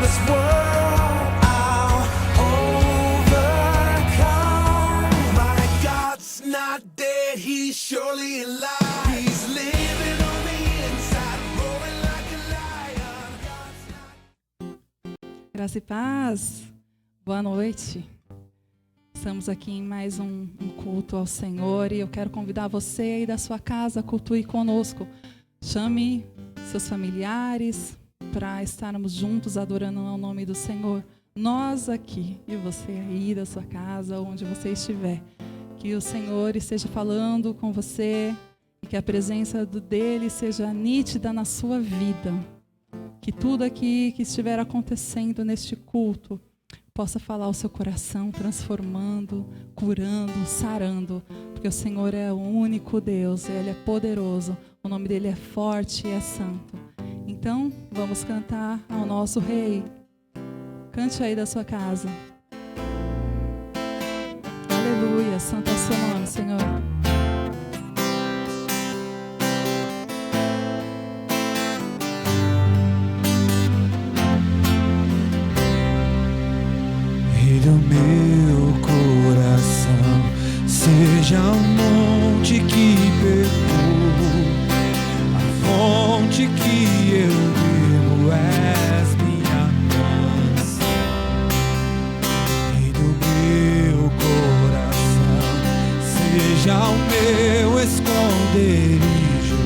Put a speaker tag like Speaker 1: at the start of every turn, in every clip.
Speaker 1: this world I'll overcome. My God's not dead, he's surely alive. He's living on the inside, roaring like a lion.
Speaker 2: Graça e paz, boa noite. Estamos aqui em mais um culto ao Senhor e eu quero convidar você aí da sua casa a cultuar conosco. Chame seus familiares para estarmos juntos adorando ao nome do Senhor. Nós aqui e você aí da sua casa, onde você estiver. Que o Senhor esteja falando com você e que a presença dele seja nítida na sua vida. Que tudo aqui que estiver acontecendo neste culto possa falar ao seu coração, transformando, curando, sarando, porque o Senhor é o único Deus, Ele é poderoso, o nome dele é forte e é santo. Então, vamos cantar ao nosso Rei. Cante aí da sua casa. Aleluia, santo é o seu nome, Senhor.
Speaker 1: O meu coração seja um monte que percorro, a fonte que eu bebo és minha canção. E do meu coração seja o meu esconderijo,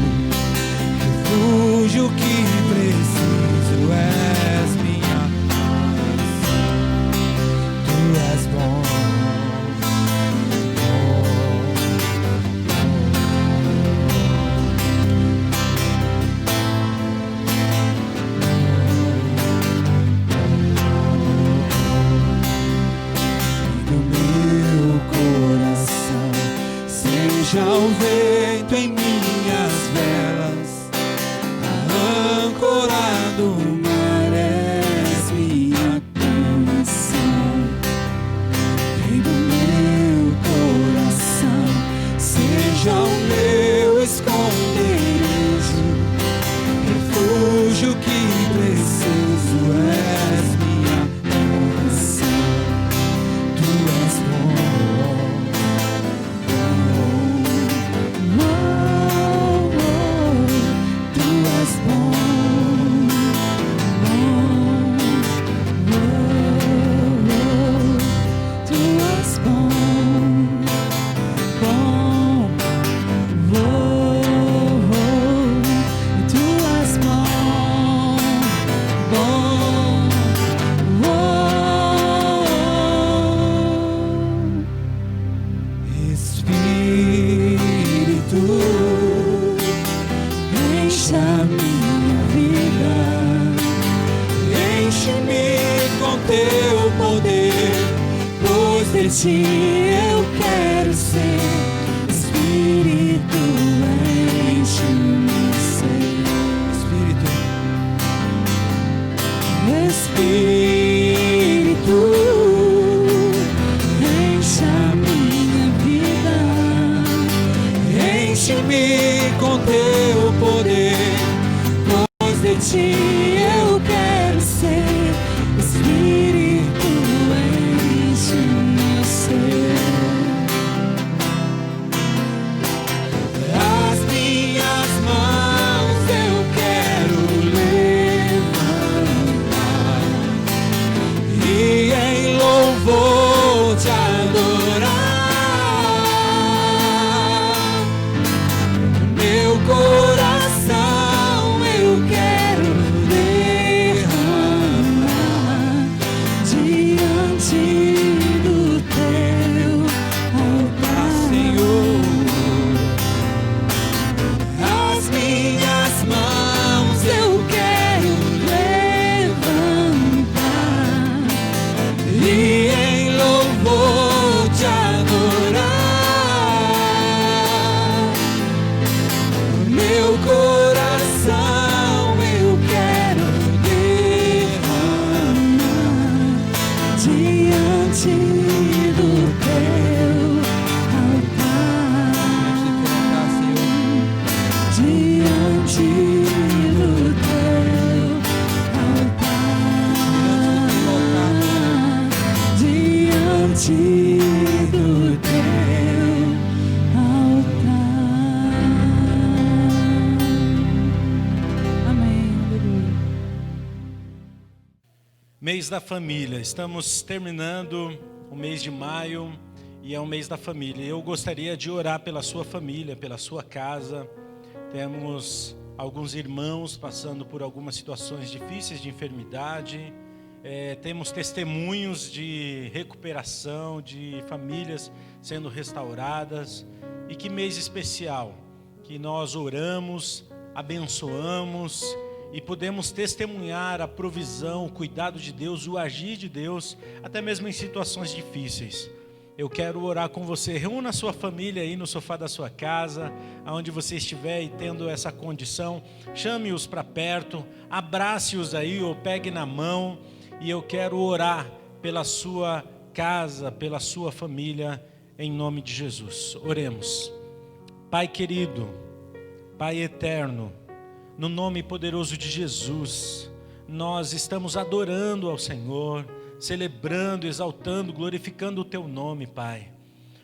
Speaker 1: refúgio que preciso és minha canção. Tu és bom, do meu coração seja o vento em minhas velas, ancorado o mar és minha canção. E do meu coração seja o meu esconderijo, refúgio que preciso és minha canção. Tu és bom, tu és bom, tu és bom, tu és Espírito, enche a minha vida, enche-me com teu poder, pois de ti eu quero ser. Espírito, enche-me, Senhor. Espírito, enche a minha vida, enche-me com teu poder, pois de ti eu quero ser. Espírito, enche-me, Senhor. As minhas mãos eu quero levantar e em louvor te adorar. Meu coração eu quero derramar diante do teu altar, Senhor. As minhas mãos eu quero levantar e em louvor te adorar. Meu coração eu quero derramar diante do teu altar, diante do teu altar.
Speaker 2: do teu altar. Amém, aleluia.
Speaker 3: Mês da família, estamos terminando o mês de maio e é o mês da família. Eu gostaria de orar pela sua família, pela sua casa. Temos alguns irmãos passando por algumas situações difíceis de enfermidade. Temos testemunhos de recuperação, de famílias sendo restauradas. E que mês especial, que nós oramos, abençoamos e podemos testemunhar a provisão, o cuidado de Deus, o agir de Deus, até mesmo em situações difíceis. Eu quero orar com você. Reúna a sua família aí no sofá da sua casa, aonde você estiver e tendo essa condição. Chame-os para perto, abrace-os aí ou pegue na mão. E eu quero orar pela sua casa, pela sua família, em nome de Jesus. Oremos. Pai querido, Pai eterno, no nome poderoso de Jesus, nós estamos adorando ao Senhor, celebrando, exaltando, glorificando o Teu nome, Pai.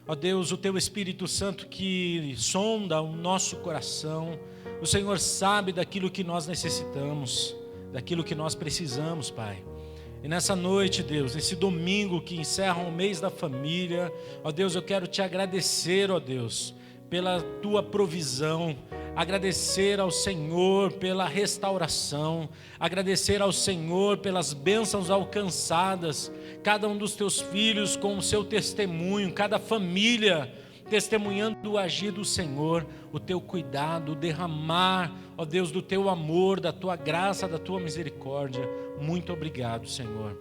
Speaker 3: Ó Deus, o Teu Espírito Santo que sonda o nosso coração, o Senhor sabe daquilo que nós necessitamos, daquilo que nós precisamos, Pai. E nessa noite, Deus, nesse domingo que encerra o mês da família, ó Deus, eu quero Te agradecer, ó Deus, pela Tua provisão, agradecer ao Senhor pela restauração, agradecer ao Senhor pelas bênçãos alcançadas, cada um dos Teus filhos com o seu testemunho, cada família testemunhando o agir do Senhor, o Teu cuidado, o derramar, ó Deus, do Teu amor, da Tua graça, da Tua misericórdia. Muito obrigado, Senhor.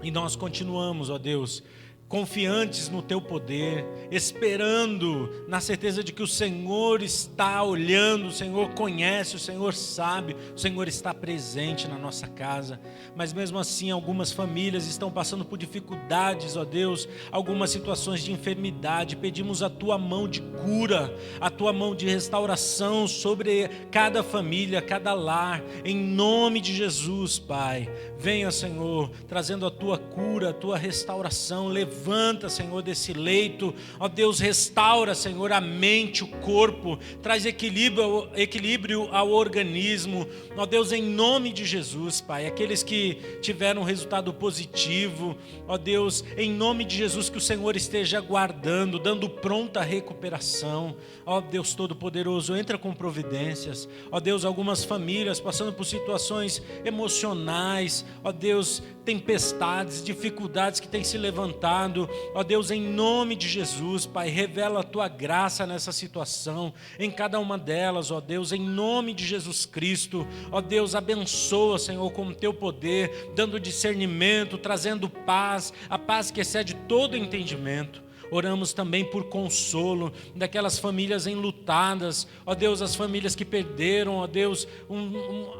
Speaker 3: E nós continuamos, ó Deus, confiantes no Teu poder, esperando na certeza de que o Senhor está olhando, o Senhor conhece, o Senhor sabe, o Senhor está presente na nossa casa. Mas mesmo assim, algumas famílias estão passando por dificuldades, ó Deus, algumas situações de enfermidade. Pedimos a Tua mão de cura, a Tua mão de restauração sobre cada família, cada lar, em nome de Jesus, Pai. Venha, Senhor, trazendo a Tua cura, a Tua restauração. Levanta, Senhor, desse leito, ó Deus, restaura, Senhor, a mente, o corpo, traz equilíbrio ao organismo, ó Deus, em nome de Jesus, Pai. Aqueles que tiveram resultado positivo, ó Deus, em nome de Jesus, que o Senhor esteja guardando, dando pronta recuperação, ó Deus Todo-Poderoso, entra com providências, ó Deus, algumas famílias passando por situações emocionais, ó Deus, tempestades, dificuldades que têm se levantado. Ó Deus, em nome de Jesus, Pai, revela a Tua graça nessa situação, em cada uma delas, ó Deus, em nome de Jesus Cristo. Ó Deus, abençoa, Senhor, com o Teu poder, dando discernimento, trazendo paz, a paz que excede todo entendimento. Oramos também por consolo daquelas famílias enlutadas, ó Deus, as famílias que perderam, ó Deus,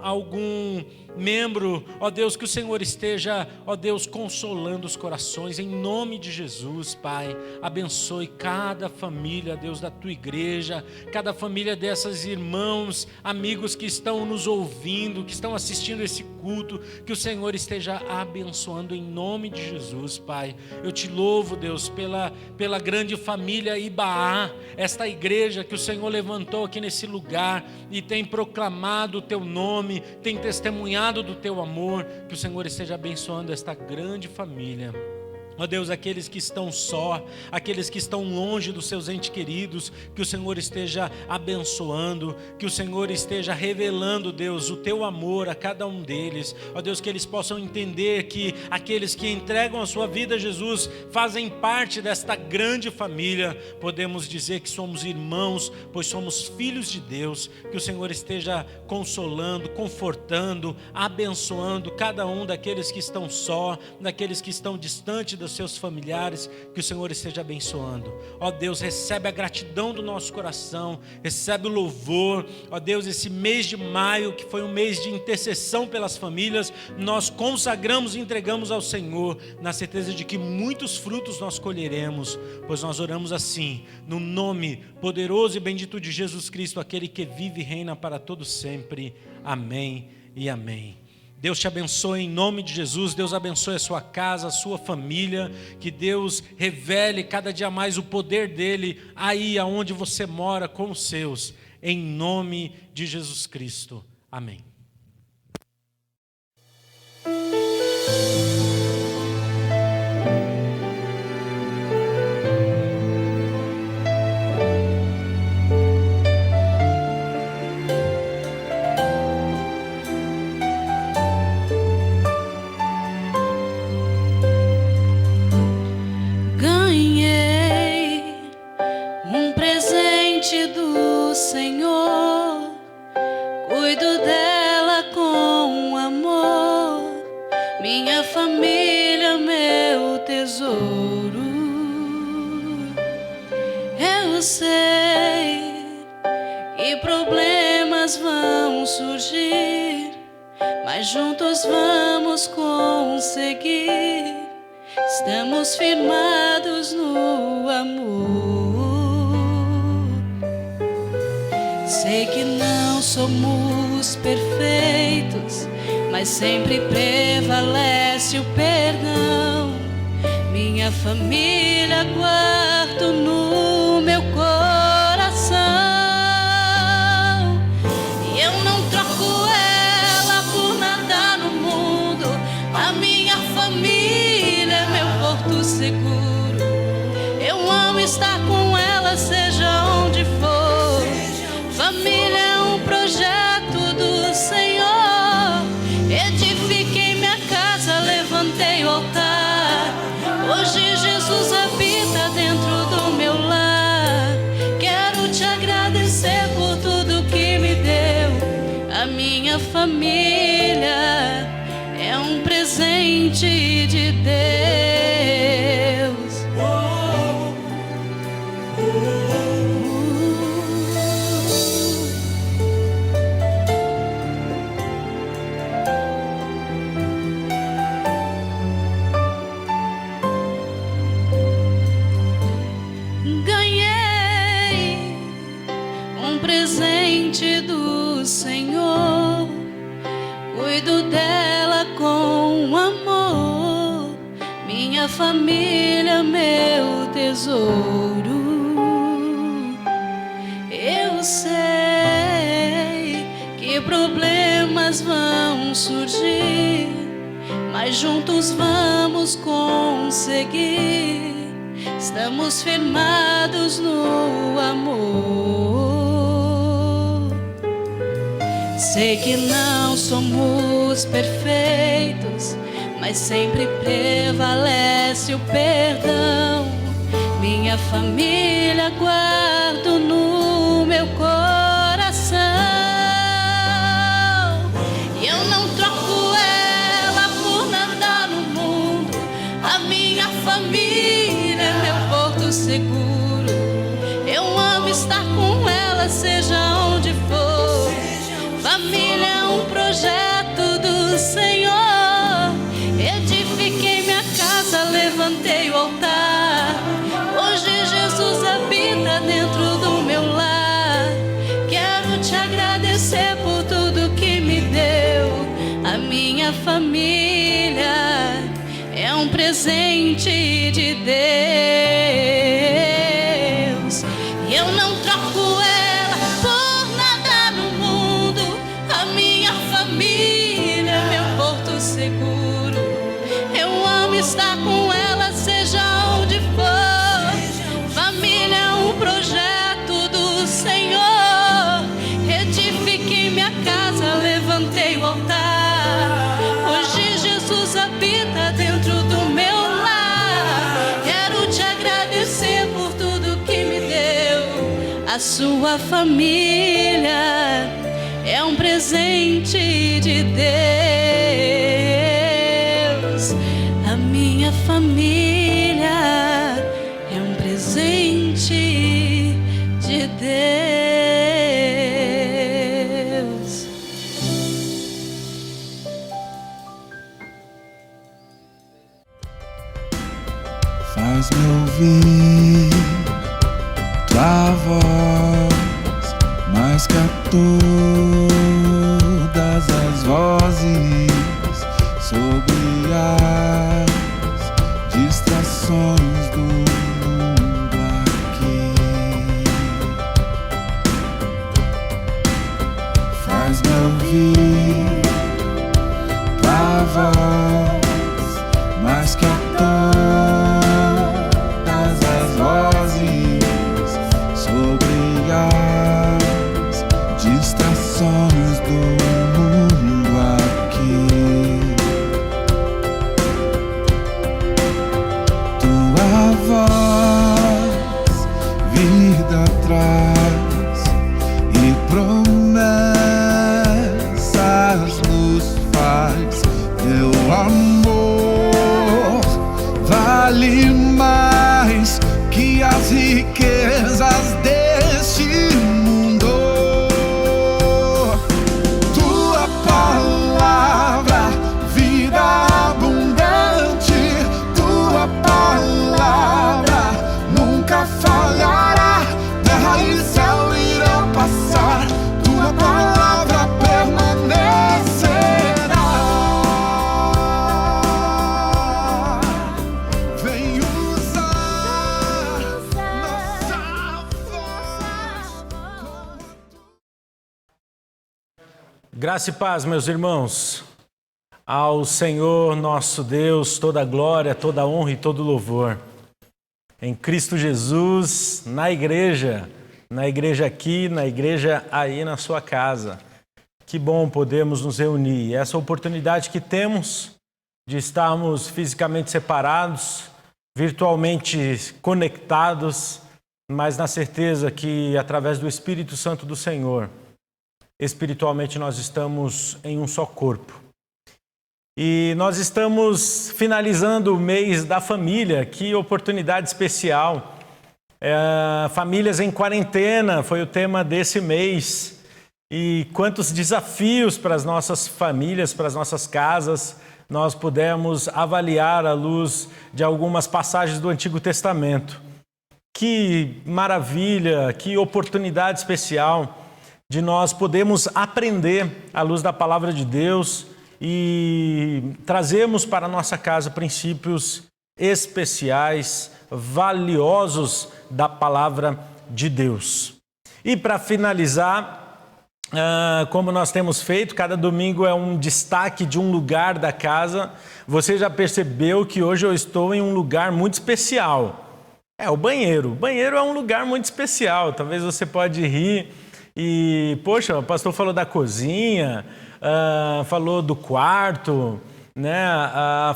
Speaker 3: algum membro, ó Deus, que o Senhor esteja, ó Deus, consolando os corações, em nome de Jesus, Pai. Abençoe cada família, Deus, da Tua igreja, cada família dessas irmãos, amigos que estão nos ouvindo, que estão assistindo esse culto, que o Senhor esteja abençoando em nome de Jesus, Pai. Eu Te louvo, Deus, pela grande família Ibaá, esta igreja que o Senhor levantou aqui nesse lugar e tem proclamado o Teu nome, tem testemunhado do Teu amor, que o Senhor esteja abençoando esta grande família. Ó Deus, aqueles que estão só, aqueles que estão longe dos seus entes queridos, que o Senhor esteja abençoando, que o Senhor esteja revelando, Deus, o Teu amor a cada um deles. Ó Deus, que eles possam entender que aqueles que entregam a sua vida a Jesus fazem parte desta grande família. Podemos dizer que somos irmãos, pois somos filhos de Deus. Que o Senhor esteja consolando, confortando, abençoando cada um daqueles que estão só, daqueles que estão distantes dos seus familiares, que o Senhor esteja abençoando. Ó Deus, recebe a gratidão do nosso coração, recebe o louvor. Ó Deus, esse mês de maio, que foi um mês de intercessão pelas famílias, nós consagramos e entregamos ao Senhor, na certeza de que muitos frutos nós colheremos, pois nós oramos assim, no nome poderoso e bendito de Jesus Cristo, aquele que vive e reina para todo sempre. Amém e amém. Deus te abençoe em nome de Jesus. Deus abençoe a sua casa, a sua família. Que Deus revele cada dia mais o poder dele aí aonde você mora com os seus. Em nome de Jesus Cristo. Amém.
Speaker 4: Do Senhor, cuido dela com amor, minha família, meu tesouro. Eu sei que problemas vão surgir, mas juntos vamos conseguir. Estamos firmados no amor. Sei que não somos perfeitos, mas sempre prevalece o perdão. Minha família guardo no meu coração, e eu não troco ela por nada no mundo. A minha família é meu porto seguro. Eu amo estar com ela, seja onde for. Família é um projeto do Senhor. Edifiquei minha casa, levantei o altar. Hoje Jesus habita dentro do meu lar. Quero te agradecer por tudo que me deu. A minha família é um presente de Deus. Presente do Senhor, cuido dela com amor, minha família, meu tesouro. Eu sei que problemas vão surgir, mas juntos vamos conseguir. Estamos firmados no amor. Sei que não somos perfeitos, mas sempre prevalece o perdão. Minha família guardo no meu coração, e eu não troco ela por nada no mundo. A minha família é meu porto seguro. Eu amo estar com ela, seja onde for. Família é um projeto do Senhor. Edifiquei minha casa, levantei o altar. Hoje Jesus habita dentro do meu lar. Quero te agradecer por tudo que me deu. A minha família é um presente de Deus. E eu não troco ela por nada no mundo. A minha família é meu porto seguro. Eu amo estar com ela, seja onde for. Família é um projeto do Senhor. Edifiquei minha casa, levantei o altar. Hoje Jesus habita dentro do meu lar. Quero te agradecer por tudo que me deu. A sua família é um presente de Deus. A minha família é um presente de Deus.
Speaker 5: Faz-me ouvir tua voz mais que a todas as vozes. vale mais que as riquezas deste mundo. Tua palavra, vida abundante, tua palavra nunca falhará. Terra e céu irão passar, tua palavra permanecerá. Vem usar nossa voz.
Speaker 3: Graça e paz, meus irmãos. Ao Senhor nosso Deus, toda a glória, toda a honra e todo o louvor. Em Cristo Jesus, na igreja aqui, na igreja aí na sua casa. Que bom podermos nos reunir. Essa oportunidade que temos de estarmos fisicamente separados, virtualmente conectados, mas na certeza que através do Espírito Santo do Senhor, espiritualmente nós estamos em um só corpo. E nós estamos finalizando o mês da família. Que oportunidade especial. Famílias em quarentena foi o tema desse mês. E quantos desafios para as nossas famílias, para as nossas casas, nós pudemos avaliar à luz de algumas passagens do Antigo Testamento. Que maravilha, que oportunidade especial de nós podermos aprender à luz da palavra de Deus e trazemos para a nossa casa princípios especiais, valiosos da palavra de Deus. E para finalizar, como nós temos feito, cada domingo é um destaque de um lugar da casa. Você já percebeu que hoje eu estou em um lugar muito especial. O banheiro. O banheiro é um lugar muito especial. Talvez você pode rir e, poxa, o pastor falou da cozinha, falou do quarto, né?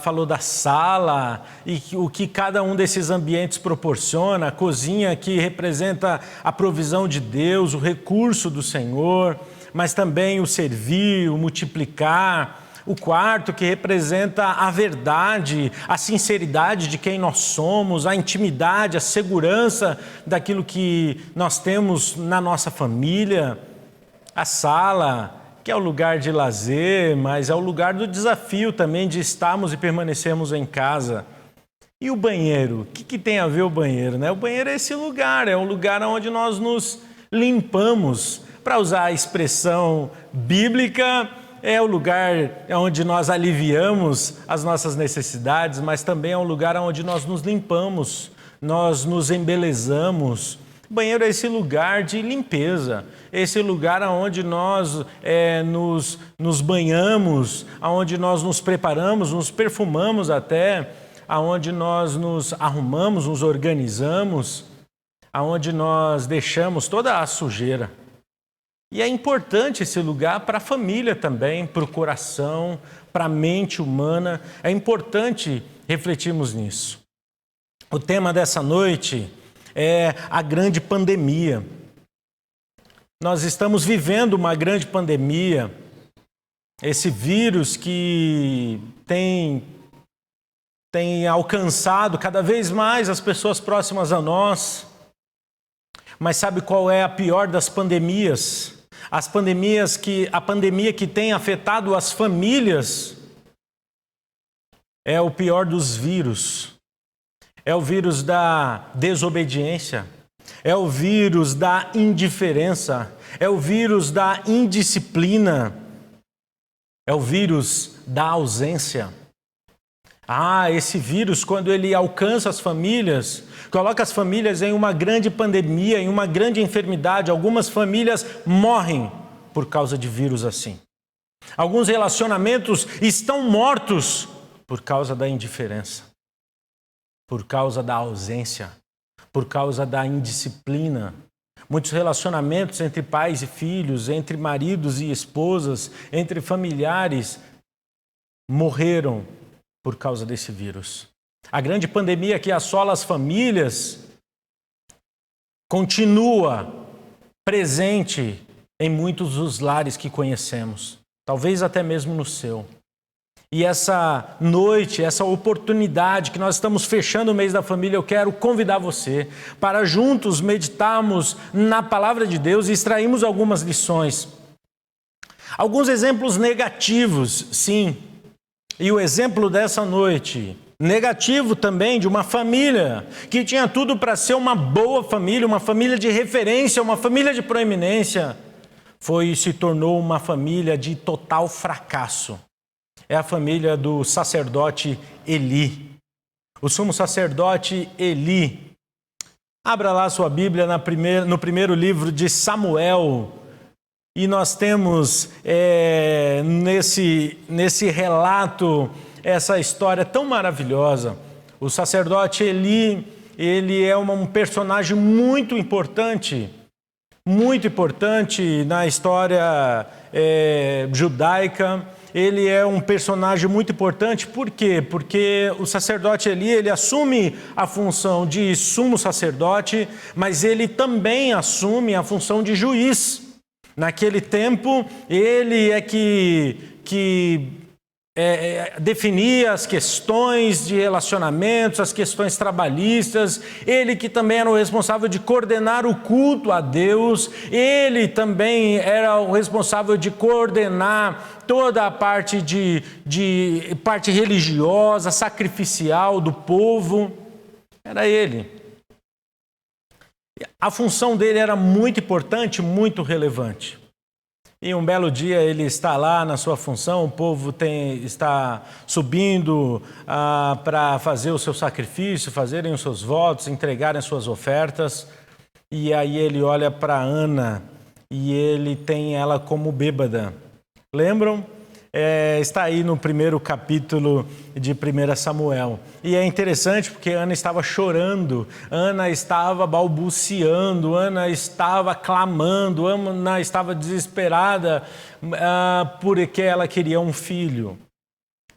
Speaker 3: Falou da sala e o que cada um desses ambientes proporciona. A cozinha que representa a provisão de Deus, o recurso do Senhor, mas também o servir, o multiplicar. O quarto que representa a verdade, a sinceridade de quem nós somos, a intimidade, a segurança daquilo que nós temos na nossa família. A sala, que é o lugar de lazer, mas é o lugar do desafio também de estarmos e permanecermos em casa. E o banheiro? O que tem a ver o banheiro, né? O banheiro é esse lugar, é um lugar onde nós nos limpamos. Para usar a expressão bíblica, é o lugar onde nós aliviamos as nossas necessidades, mas também é um lugar onde nós nos limpamos, nós nos embelezamos. O banheiro é esse lugar de limpeza, esse lugar onde nós nos banhamos, onde nós nos preparamos, nos perfumamos até, onde nós nos arrumamos, nos organizamos, onde nós deixamos toda a sujeira. E é importante esse lugar para a família também, para o coração, para a mente humana. É importante refletirmos nisso. O tema dessa noite é a grande pandemia. Nós estamos vivendo uma grande pandemia. Esse vírus que tem alcançado cada vez mais as pessoas próximas a nós. Mas sabe qual é a pior das pandemias? A pandemia que tem afetado as famílias é o pior dos vírus. É o vírus da desobediência, é o vírus da indiferença, é o vírus da indisciplina, é o vírus da ausência. Esse vírus, quando ele alcança as famílias, coloca as famílias em uma grande pandemia, em uma grande enfermidade. Algumas famílias morrem por causa de vírus assim. Alguns relacionamentos estão mortos por causa da indiferença, por causa da ausência, por causa da indisciplina. Muitos relacionamentos entre pais e filhos, entre maridos e esposas, entre familiares, morreram por causa desse vírus. A grande pandemia que assola as famílias continua presente em muitos dos lares que conhecemos, talvez até mesmo no seu. E essa noite, essa oportunidade que nós estamos fechando o mês da família, eu quero convidar você para juntos meditarmos na palavra de Deus e extrairmos algumas lições. Alguns exemplos negativos, sim. E o exemplo dessa noite, negativo também, de uma família que tinha tudo para ser uma boa família, uma família de referência, uma família de proeminência, se tornou uma família de total fracasso. É a família do sacerdote Eli. O sumo sacerdote Eli. Abra lá sua Bíblia no primeiro livro de Samuel. E nós temos nesse relato essa história tão maravilhosa. O sacerdote Eli, ele é um personagem muito importante na história judaica. Ele é um personagem muito importante, por quê? Porque o sacerdote Eli, ele assume a função de sumo sacerdote, mas ele também assume a função de juiz. Naquele tempo, ele é que definia as questões de relacionamentos, as questões trabalhistas, ele que também era o responsável de coordenar o culto a Deus, ele também era o responsável de coordenar toda a parte parte religiosa, sacrificial do povo, era ele. A função dele era muito importante, muito relevante. E um belo dia ele está lá na sua função, o povo está subindo para fazer o seu sacrifício, fazerem os seus votos, entregarem as suas ofertas. E aí ele olha para Ana e ele tem ela como bêbada. Lembram? Está aí no primeiro capítulo de 1 Samuel. E é interessante porque Ana estava chorando, Ana estava balbuciando, Ana estava clamando, Ana estava desesperada porque ela queria um filho.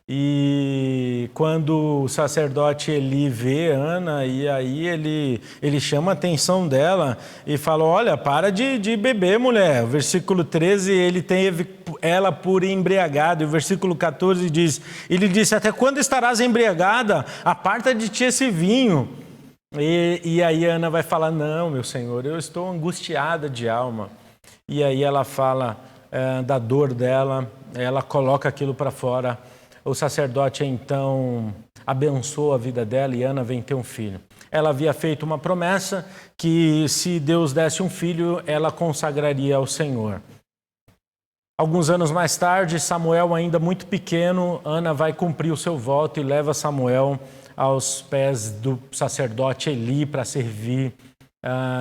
Speaker 3: E quando o sacerdote Eli vê Ana, e aí ele chama a atenção dela e fala, olha, para de beber, mulher. O versículo 13, ele teve ela por embriagada. E o versículo 14 diz, ele disse, até quando estarás embriagada? Aparta de ti esse vinho. E aí Ana vai falar, não, meu senhor, eu estou angustiada de alma. E aí ela fala da dor dela, ela coloca aquilo para fora. O sacerdote, então, abençoa a vida dela e Ana vem ter um filho. Ela havia feito uma promessa que, se Deus desse um filho, ela consagraria ao Senhor. Alguns anos mais tarde, Samuel, ainda muito pequeno, Ana vai cumprir o seu voto e leva Samuel aos pés do sacerdote Eli para servir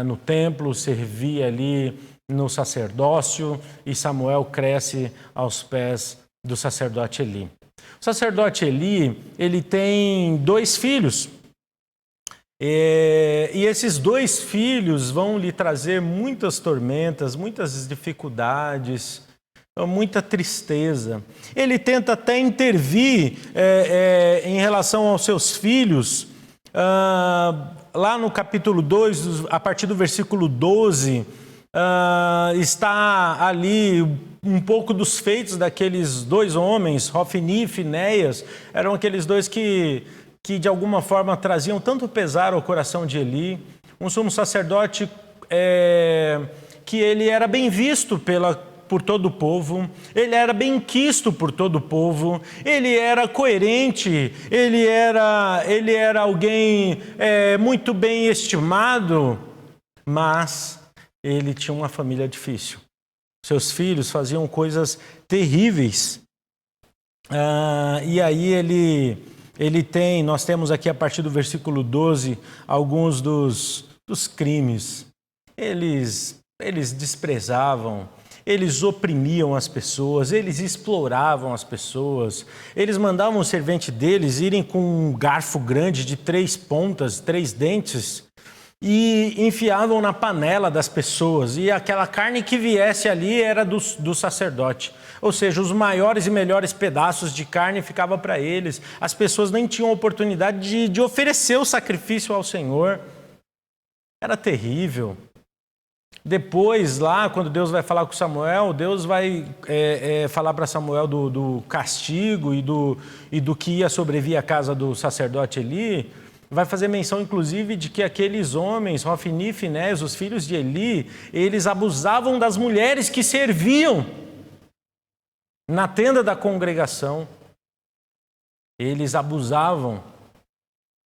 Speaker 3: no templo, servir ali no sacerdócio, e Samuel cresce aos pés do sacerdote Eli. O sacerdote Eli, ele tem 2 filhos. E esses 2 filhos vão lhe trazer muitas tormentas, muitas dificuldades, muita tristeza. Ele tenta até intervir em relação aos seus filhos. Lá no capítulo 2, a partir do versículo 12, está ali um pouco dos feitos daqueles 2 homens, Hofni e Finéias. Eram aqueles 2 que de alguma forma traziam tanto pesar ao coração de Eli. Um sumo sacerdote que ele era bem visto por todo o povo, ele era bem quisto por todo o povo, ele era coerente, ele era alguém muito bem estimado, mas ele tinha uma família difícil. Seus filhos faziam coisas terríveis. E aí nós temos aqui a partir do versículo 12, alguns dos crimes. Eles desprezavam, eles oprimiam as pessoas, eles exploravam as pessoas, eles mandavam o servente deles irem com um garfo grande de 3 pontas, 3 dentes, e enfiavam na panela das pessoas, e aquela carne que viesse ali era do sacerdote. Ou seja, os maiores e melhores pedaços de carne ficavam para eles. As pessoas nem tinham oportunidade de oferecer o sacrifício ao Senhor. Era terrível. Depois, lá, quando Deus vai falar com Samuel, Deus vai falar para Samuel do castigo e do que ia sobrevir à casa do sacerdote Eli. Vai fazer menção, inclusive, de que aqueles homens, Hofni e Finés, os filhos de Eli, eles abusavam das mulheres que serviam na tenda da congregação. Eles abusavam,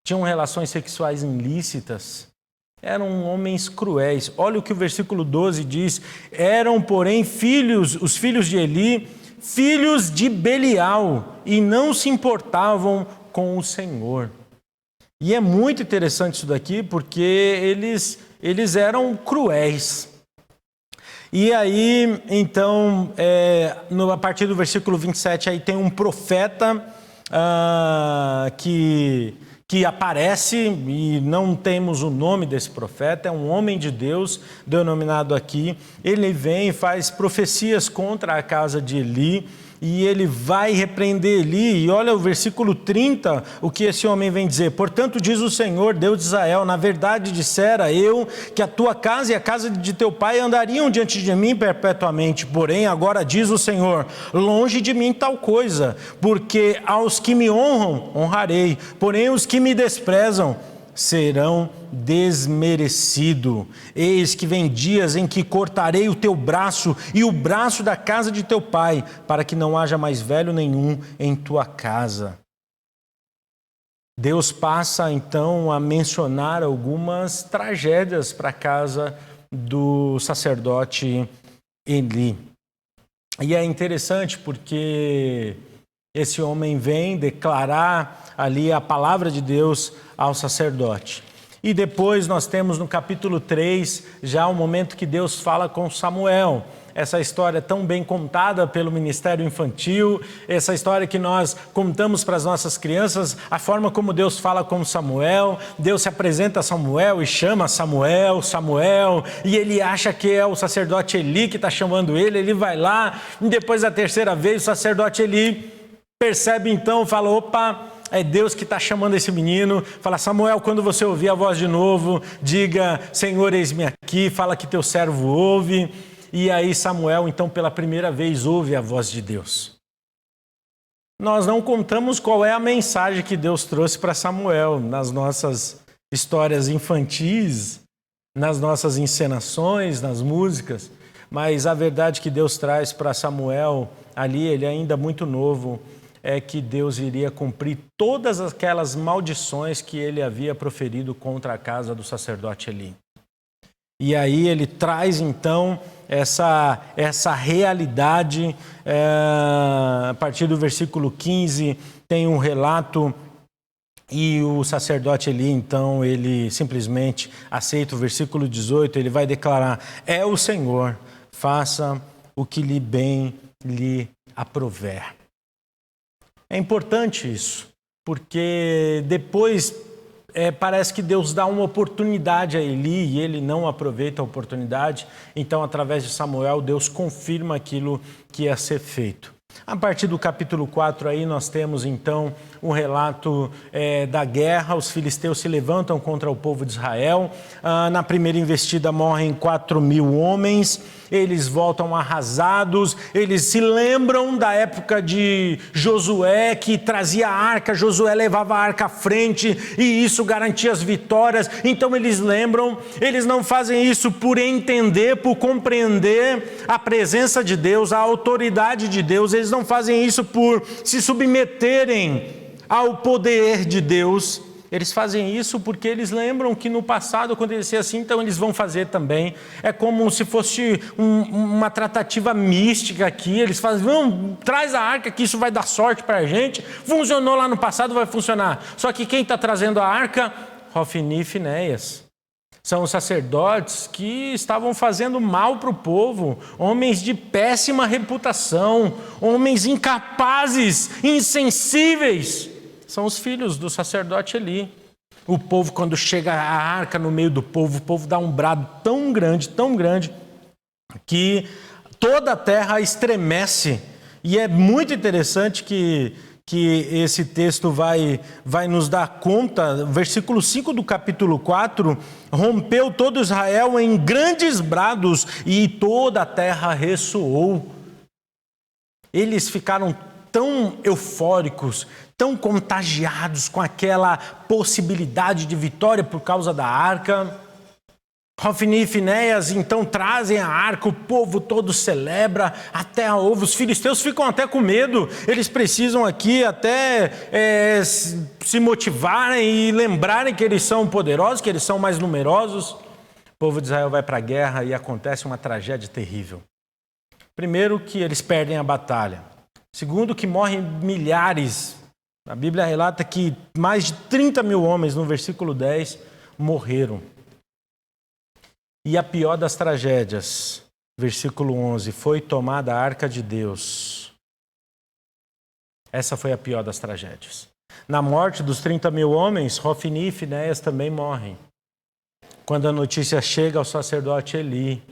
Speaker 3: tinham relações sexuais ilícitas. Eram homens cruéis. Olha o que o versículo 12 diz. Eram, porém, os filhos de Eli, filhos de Belial, e não se importavam com o Senhor. E é muito interessante isso daqui, porque eles eram cruéis. E aí, então, a partir do versículo 27, aí tem um profeta que aparece, e não temos o nome desse profeta, é um homem de Deus, denominado aqui. Ele vem e faz profecias contra a casa de Eli, e ele vai repreender Eli. E olha o versículo 30, o que esse homem vem dizer. Portanto, diz o Senhor, Deus de Israel, na verdade dissera eu que a tua casa e a casa de teu pai andariam diante de mim perpetuamente. Porém, agora diz o Senhor, longe de mim tal coisa, porque aos que me honram, honrarei, porém os que me desprezam serão desmerecidos. Eis que vem dias em que cortarei o teu braço e o braço da casa de teu pai, para que não haja mais velho nenhum em tua casa. Deus passa então a mencionar algumas tragédias para a casa do sacerdote Eli. E é interessante porque esse homem vem declarar ali a palavra de Deus ao sacerdote. E depois nós temos no capítulo 3 já o momento que Deus fala com Samuel. Essa história tão bem contada pelo Ministério Infantil, essa história que nós contamos para as nossas crianças, a forma como Deus fala com Samuel. Deus se apresenta a Samuel e chama Samuel, e ele acha que é o sacerdote Eli que está chamando ele vai lá, e depois da terceira vez o sacerdote Eli percebe então, fala, opa, é Deus que está chamando esse menino. Fala, Samuel, quando você ouvir a voz de novo, diga, Senhor, eis-me aqui, fala que teu servo ouve. E aí Samuel, então, pela primeira vez, ouve a voz de Deus. Nós não contamos qual é a mensagem que Deus trouxe para Samuel nas nossas histórias infantis, nas nossas encenações, nas músicas, mas a verdade que Deus traz para Samuel, ali, ele ainda muito novo, é que Deus iria cumprir todas aquelas maldições que ele havia proferido contra a casa do sacerdote Eli. E aí ele traz então essa realidade, a partir do versículo 15 tem um relato, e o sacerdote Eli então ele simplesmente aceita o versículo 18, ele vai declarar, é o Senhor, faça o que lhe bem lhe aprouver. É importante isso, porque depois parece que Deus dá uma oportunidade a Eli e ele não aproveita a oportunidade. Então, através de Samuel, Deus confirma aquilo que ia ser feito. A partir do capítulo 4 aí nós temos então um relato da guerra. Os filisteus se levantam contra o povo de Israel. Na primeira investida morrem 4.000 homens. Eles voltam arrasados. Eles se lembram da época de Josué, que trazia a arca. Josué levava a arca à frente e isso garantia as vitórias. Então eles lembram. Eles não fazem isso por entender, por compreender a presença de Deus, a autoridade de Deus. Eles não fazem isso por se submeterem ao poder de Deus. Eles fazem isso porque eles lembram que no passado acontecia assim, então eles vão fazer também. É como se fosse uma tratativa mística aqui. Eles fazem, traz a arca que isso vai dar sorte para a gente. Funcionou lá no passado, vai funcionar. Só que quem está trazendo a arca? Hofni e Finéias. São os sacerdotes que estavam fazendo mal para o povo, homens de péssima reputação, homens incapazes, insensíveis. São os filhos do sacerdote Eli. O povo, quando chega a arca no meio do povo, o povo dá um brado tão grande, que toda a terra estremece. E é muito interessante que que esse texto vai nos dar conta. Versículo 5 do capítulo 4, rompeu todo Israel em grandes brados e toda a terra ressoou. Eles ficaram tão eufóricos, tão contagiados com aquela possibilidade de vitória por causa da arca. Hofni e Finéias então trazem a arca, o povo todo celebra, até os filisteus ficam até com medo, eles precisam aqui até se motivarem e lembrarem que eles são poderosos, que eles são mais numerosos. O povo de Israel vai para a guerra e acontece uma tragédia terrível. Primeiro, que eles perdem a batalha. Segundo, que morrem milhares. A Bíblia relata que mais de 30 mil homens, no versículo 10, morreram. E a pior das tragédias, versículo 11, foi tomada a arca de Deus. Essa foi a pior das tragédias. Na morte dos 30 mil homens, Hofni e Finéias também morrem. Quando a notícia chega ao sacerdote Eli,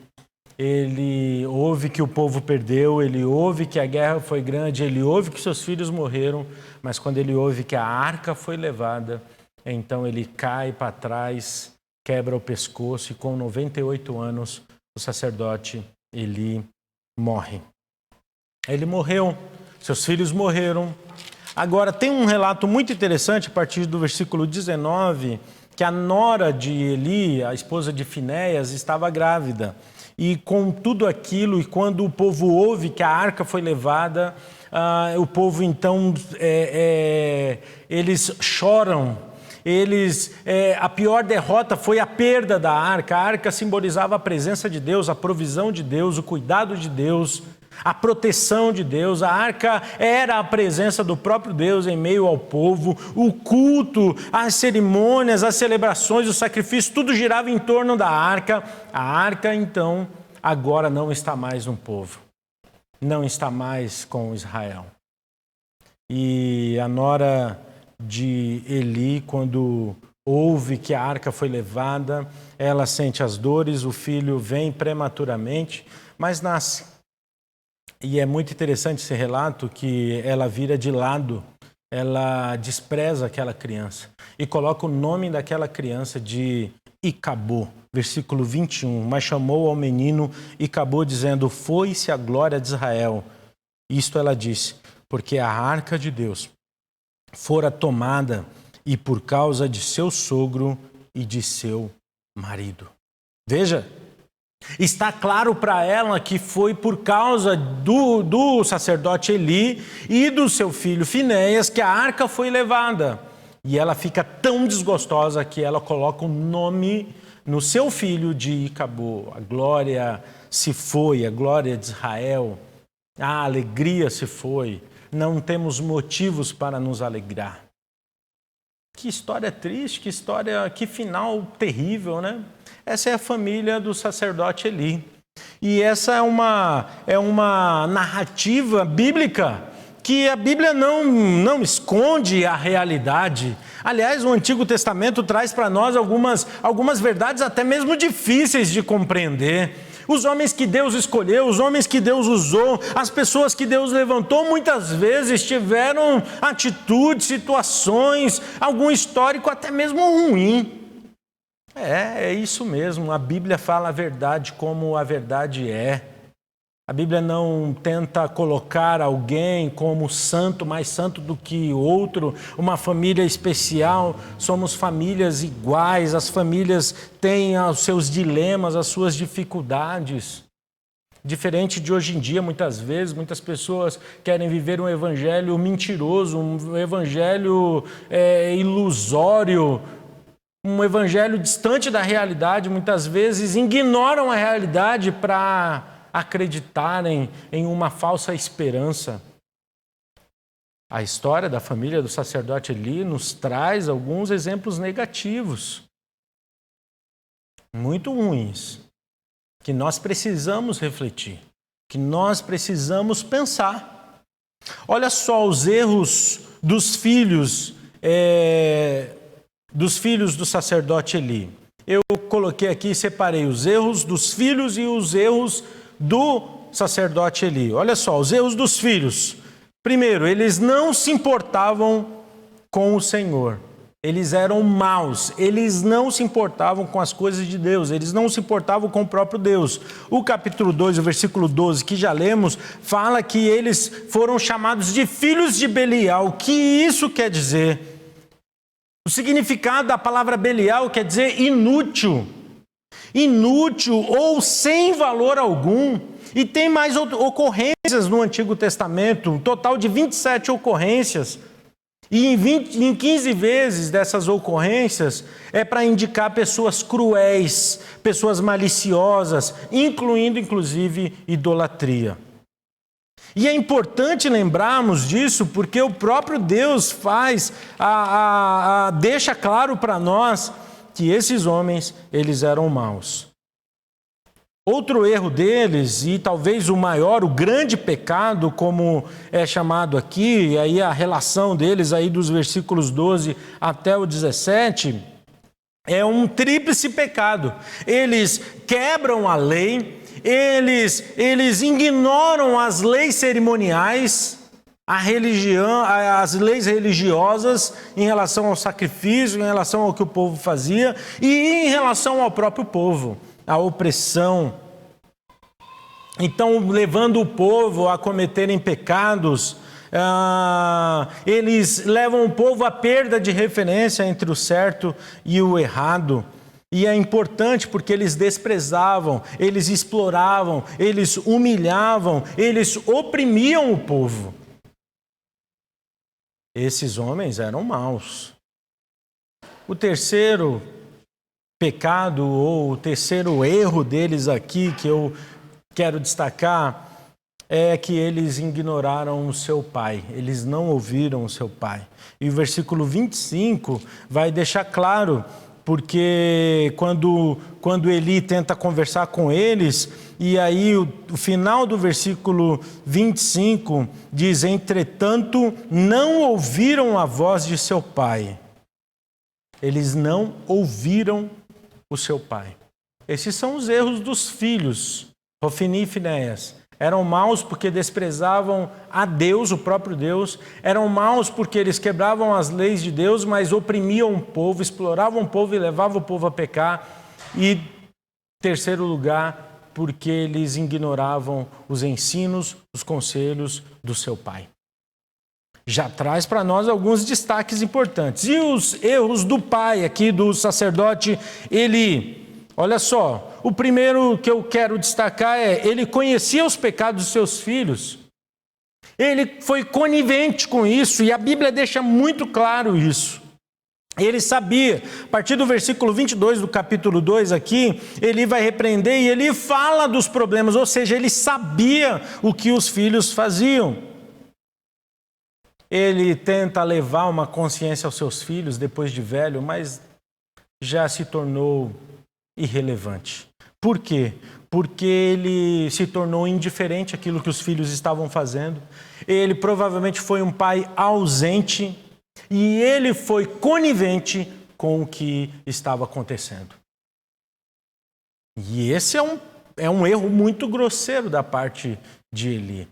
Speaker 3: ele ouve que o povo perdeu, ele ouve que a guerra foi grande, ele ouve que seus filhos morreram, mas quando ele ouve que a arca foi levada, então ele cai para trás, quebra o pescoço e com 98 anos o sacerdote Eli morre. Ele morreu, seus filhos morreram. Agora tem um relato muito interessante a partir do versículo 19, que a nora de Eli, a esposa de Finéias, estava grávida. E com tudo aquilo, e quando o povo ouve que a arca foi levada, o povo então, eles choram. A pior derrota foi a perda da arca. A arca simbolizava a presença de Deus, a provisão de Deus, o cuidado de Deus, a proteção de Deus. A arca era a presença do próprio Deus em meio ao povo. O culto, as cerimônias, as celebrações, os sacrifícios, tudo girava em torno da arca. A arca, então, agora não está mais no povo, não está mais com Israel. E a nora de Eli, quando ouve que a arca foi levada, ela sente as dores, o filho vem prematuramente, mas nasce. E é muito interessante esse relato que ela vira de lado, ela despreza aquela criança e coloca o nome daquela criança de Icabô, versículo 21, mas chamou ao menino Icabô dizendo, foi-se a glória de Israel. Isto ela disse, porque a arca de Deus fora tomada e por causa de seu sogro e de seu marido. Veja, está claro para ela que foi por causa do sacerdote Eli e do seu filho Finéias que a arca foi levada. E ela fica tão desgostosa que ela coloca o nome no seu filho de Icabô. A glória se foi, a glória de Israel, a alegria se foi. Não temos motivos para nos alegrar. Que história triste, que final terrível, né? Essa é a família do sacerdote Eli. E essa é uma narrativa bíblica que a Bíblia não esconde a realidade. Aliás, o Antigo Testamento traz para nós algumas verdades até mesmo difíceis de compreender. Os homens que Deus escolheu, os homens que Deus usou, as pessoas que Deus levantou, muitas vezes tiveram atitudes, situações, algum histórico até mesmo ruim. É isso mesmo, a Bíblia fala a verdade como a verdade é. A Bíblia não tenta colocar alguém como santo, mais santo do que outro, uma família especial. Somos famílias iguais, as famílias têm os seus dilemas, as suas dificuldades. Diferente de hoje em dia, muitas vezes, muitas pessoas querem viver um evangelho mentiroso, um evangelho ilusório, um evangelho distante da realidade. Muitas vezes ignoram a realidade para acreditarem em uma falsa esperança. A história da família do sacerdote Eli nos traz alguns exemplos negativos, muito ruins, que nós precisamos refletir, que nós precisamos pensar. Olha só os erros dos filhos do sacerdote Eli. Eu coloquei aqui e separei os erros dos filhos e os erros do sacerdote Eli. Olha só, os erros dos filhos. Primeiro, eles não se importavam com o Senhor. Eles eram maus, eles não se importavam com as coisas de Deus, eles não se importavam com o próprio Deus. O capítulo 2, o versículo 12, que já lemos, fala que eles foram chamados de filhos de Belial. O que isso quer dizer? O significado da palavra Belial quer dizer inútil. Inútil ou sem valor algum. E tem mais ocorrências no Antigo Testamento, um total de 27 ocorrências. E em 15 vezes dessas ocorrências é para indicar pessoas cruéis, pessoas maliciosas, incluindo inclusive idolatria. E é importante lembrarmos disso porque o próprio Deus deixa claro para nós que esses homens, eles eram maus. Outro erro deles, e talvez o maior, o grande pecado, como é chamado aqui, e aí a relação deles aí dos versículos 12 até o 17, é um tríplice pecado. Eles quebram a lei, eles ignoram as leis cerimoniais, a religião, as leis religiosas em relação ao sacrifício, em relação ao que o povo fazia e em relação ao próprio povo. A opressão. Então, levando o povo a cometerem pecados, eles levam o povo à perda de referência entre o certo e o errado. E é importante porque eles desprezavam, eles exploravam, eles humilhavam, eles oprimiam o povo. Esses homens eram maus. O terceiro pecado ou o terceiro erro deles aqui que eu quero destacar é que eles ignoraram o seu pai, eles não ouviram o seu pai. E o versículo 25 vai deixar claro, porque quando Eli tenta conversar com eles, e aí o final do versículo 25 diz: entretanto, não ouviram a voz de seu pai. Eles não ouviram o seu pai. Esses são os erros dos filhos, Hofni e Finéias. Eram maus porque desprezavam a Deus, o próprio Deus. Eram maus porque eles quebravam as leis de Deus, mas oprimiam o povo, exploravam o povo e levavam o povo a pecar. E, terceiro lugar, porque eles ignoravam os ensinos, os conselhos do seu pai. Já traz para nós alguns destaques importantes. E os erros do pai aqui, do sacerdote Eli. Olha só, o primeiro que eu quero destacar é: ele conhecia os pecados dos seus filhos. Ele foi conivente com isso e a Bíblia deixa muito claro isso. Ele sabia, a partir do versículo 22 do capítulo 2 aqui, ele vai repreender e ele fala dos problemas, ou seja, ele sabia o que os filhos faziam. Ele tenta levar uma consciência aos seus filhos depois de velho, mas já se tornou irrelevante. Por quê? Porque ele se tornou indiferente àquilo que os filhos estavam fazendo. Ele provavelmente foi um pai ausente e ele foi conivente com o que estava acontecendo. E esse é um erro muito grosseiro da parte de Eli.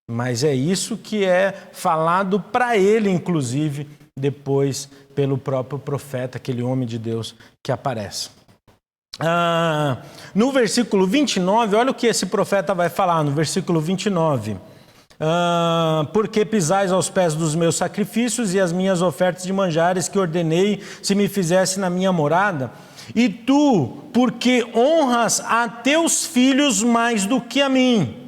Speaker 3: Mas é isso que é falado para ele, inclusive, depois pelo próprio profeta, aquele homem de Deus que aparece. No versículo 29, olha o que esse profeta vai falar no versículo 29. Porque pisais aos pés dos meus sacrifícios e as minhas ofertas de manjares que ordenei se me fizesse na minha morada? E tu, porque honras a teus filhos mais do que a mim?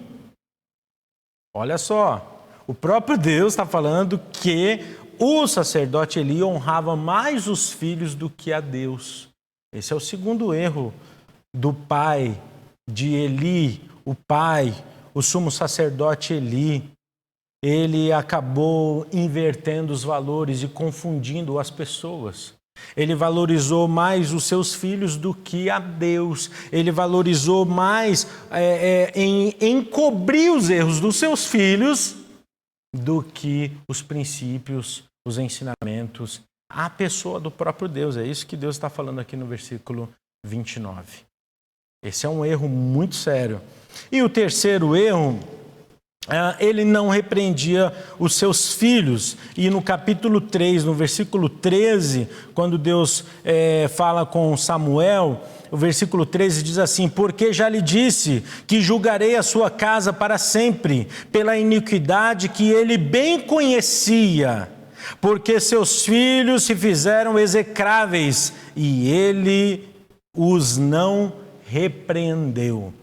Speaker 3: Olha só, o próprio Deus está falando que o sacerdote Eli honrava mais os filhos do que a Deus. Esse é o segundo erro do pai de Eli, o pai, o sumo sacerdote Eli. Ele acabou invertendo os valores e confundindo as pessoas. Ele valorizou mais os seus filhos do que a Deus. Ele valorizou mais em encobrir os erros dos seus filhos do que os princípios, os ensinamentos, a pessoa do próprio Deus. É isso que Deus está falando aqui no versículo 29. Esse é um erro muito sério. E o terceiro erro ele não repreendia os seus filhos. E no capítulo 3, no versículo 13, quando Deus fala com Samuel, o versículo 13 diz assim: porque já lhe disse que julgarei a sua casa para sempre, pela iniquidade que ele bem conhecia, porque seus filhos se fizeram execráveis, e ele os não repreendeu.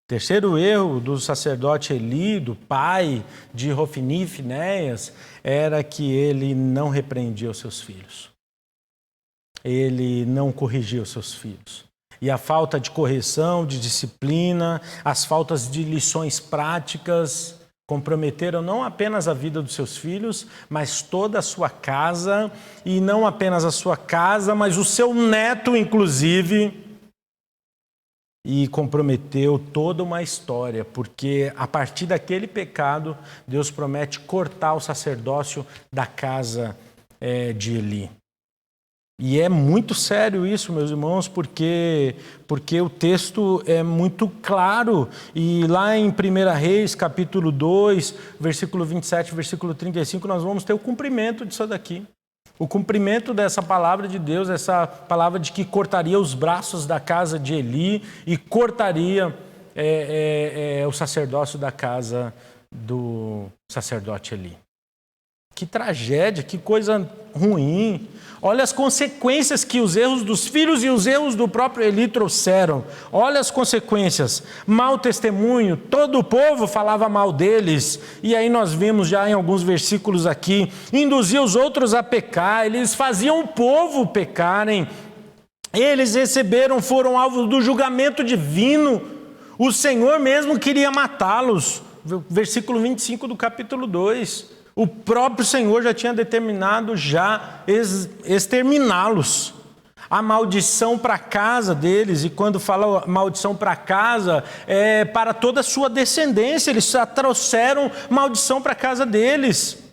Speaker 3: Terceiro erro do sacerdote Eli, do pai de Hofni e Finéias, era que ele não repreendia os seus filhos. Ele não corrigia os seus filhos. E a falta de correção, de disciplina, as faltas de lições práticas comprometeram não apenas a vida dos seus filhos, mas toda a sua casa, e não apenas a sua casa, mas o seu neto, inclusive. E comprometeu toda uma história, porque a partir daquele pecado, Deus promete cortar o sacerdócio da casa de Eli. E é muito sério isso, meus irmãos, porque o texto é muito claro. E lá em 1 Reis, capítulo 2, versículo 27, versículo 35, nós vamos ter o cumprimento disso daqui. O cumprimento dessa palavra de Deus, essa palavra de que cortaria os braços da casa de Eli e cortaria o sacerdócio da casa do sacerdote Eli. Que tragédia, que coisa ruim. Olha as consequências que os erros dos filhos e os erros do próprio Eli trouxeram. Olha as consequências. Mau testemunho, todo o povo falava mal deles. E aí nós vimos já em alguns versículos aqui, induzia os outros a pecar, eles faziam o povo pecarem. Eles foram alvo do julgamento divino. O Senhor mesmo queria matá-los. Versículo 25 do capítulo 2. O próprio Senhor já tinha determinado exterminá-los. A maldição para a casa deles, e quando fala maldição para a casa, é para toda a sua descendência. Eles já trouxeram maldição para a casa deles.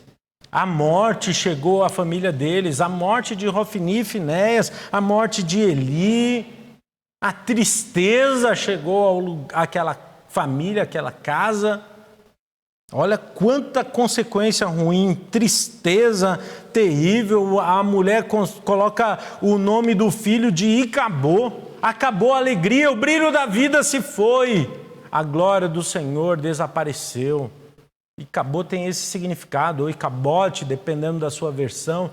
Speaker 3: A morte chegou à família deles, a morte de Hofni e Finéias, a morte de Eli. A tristeza chegou àquela família, àquela casa. Olha quanta consequência ruim, tristeza terrível. A mulher coloca o nome do filho de Icabô. Acabou a alegria, o brilho da vida se foi. A glória do Senhor desapareceu. Icabô tem esse significado, ou Icabote, dependendo da sua versão.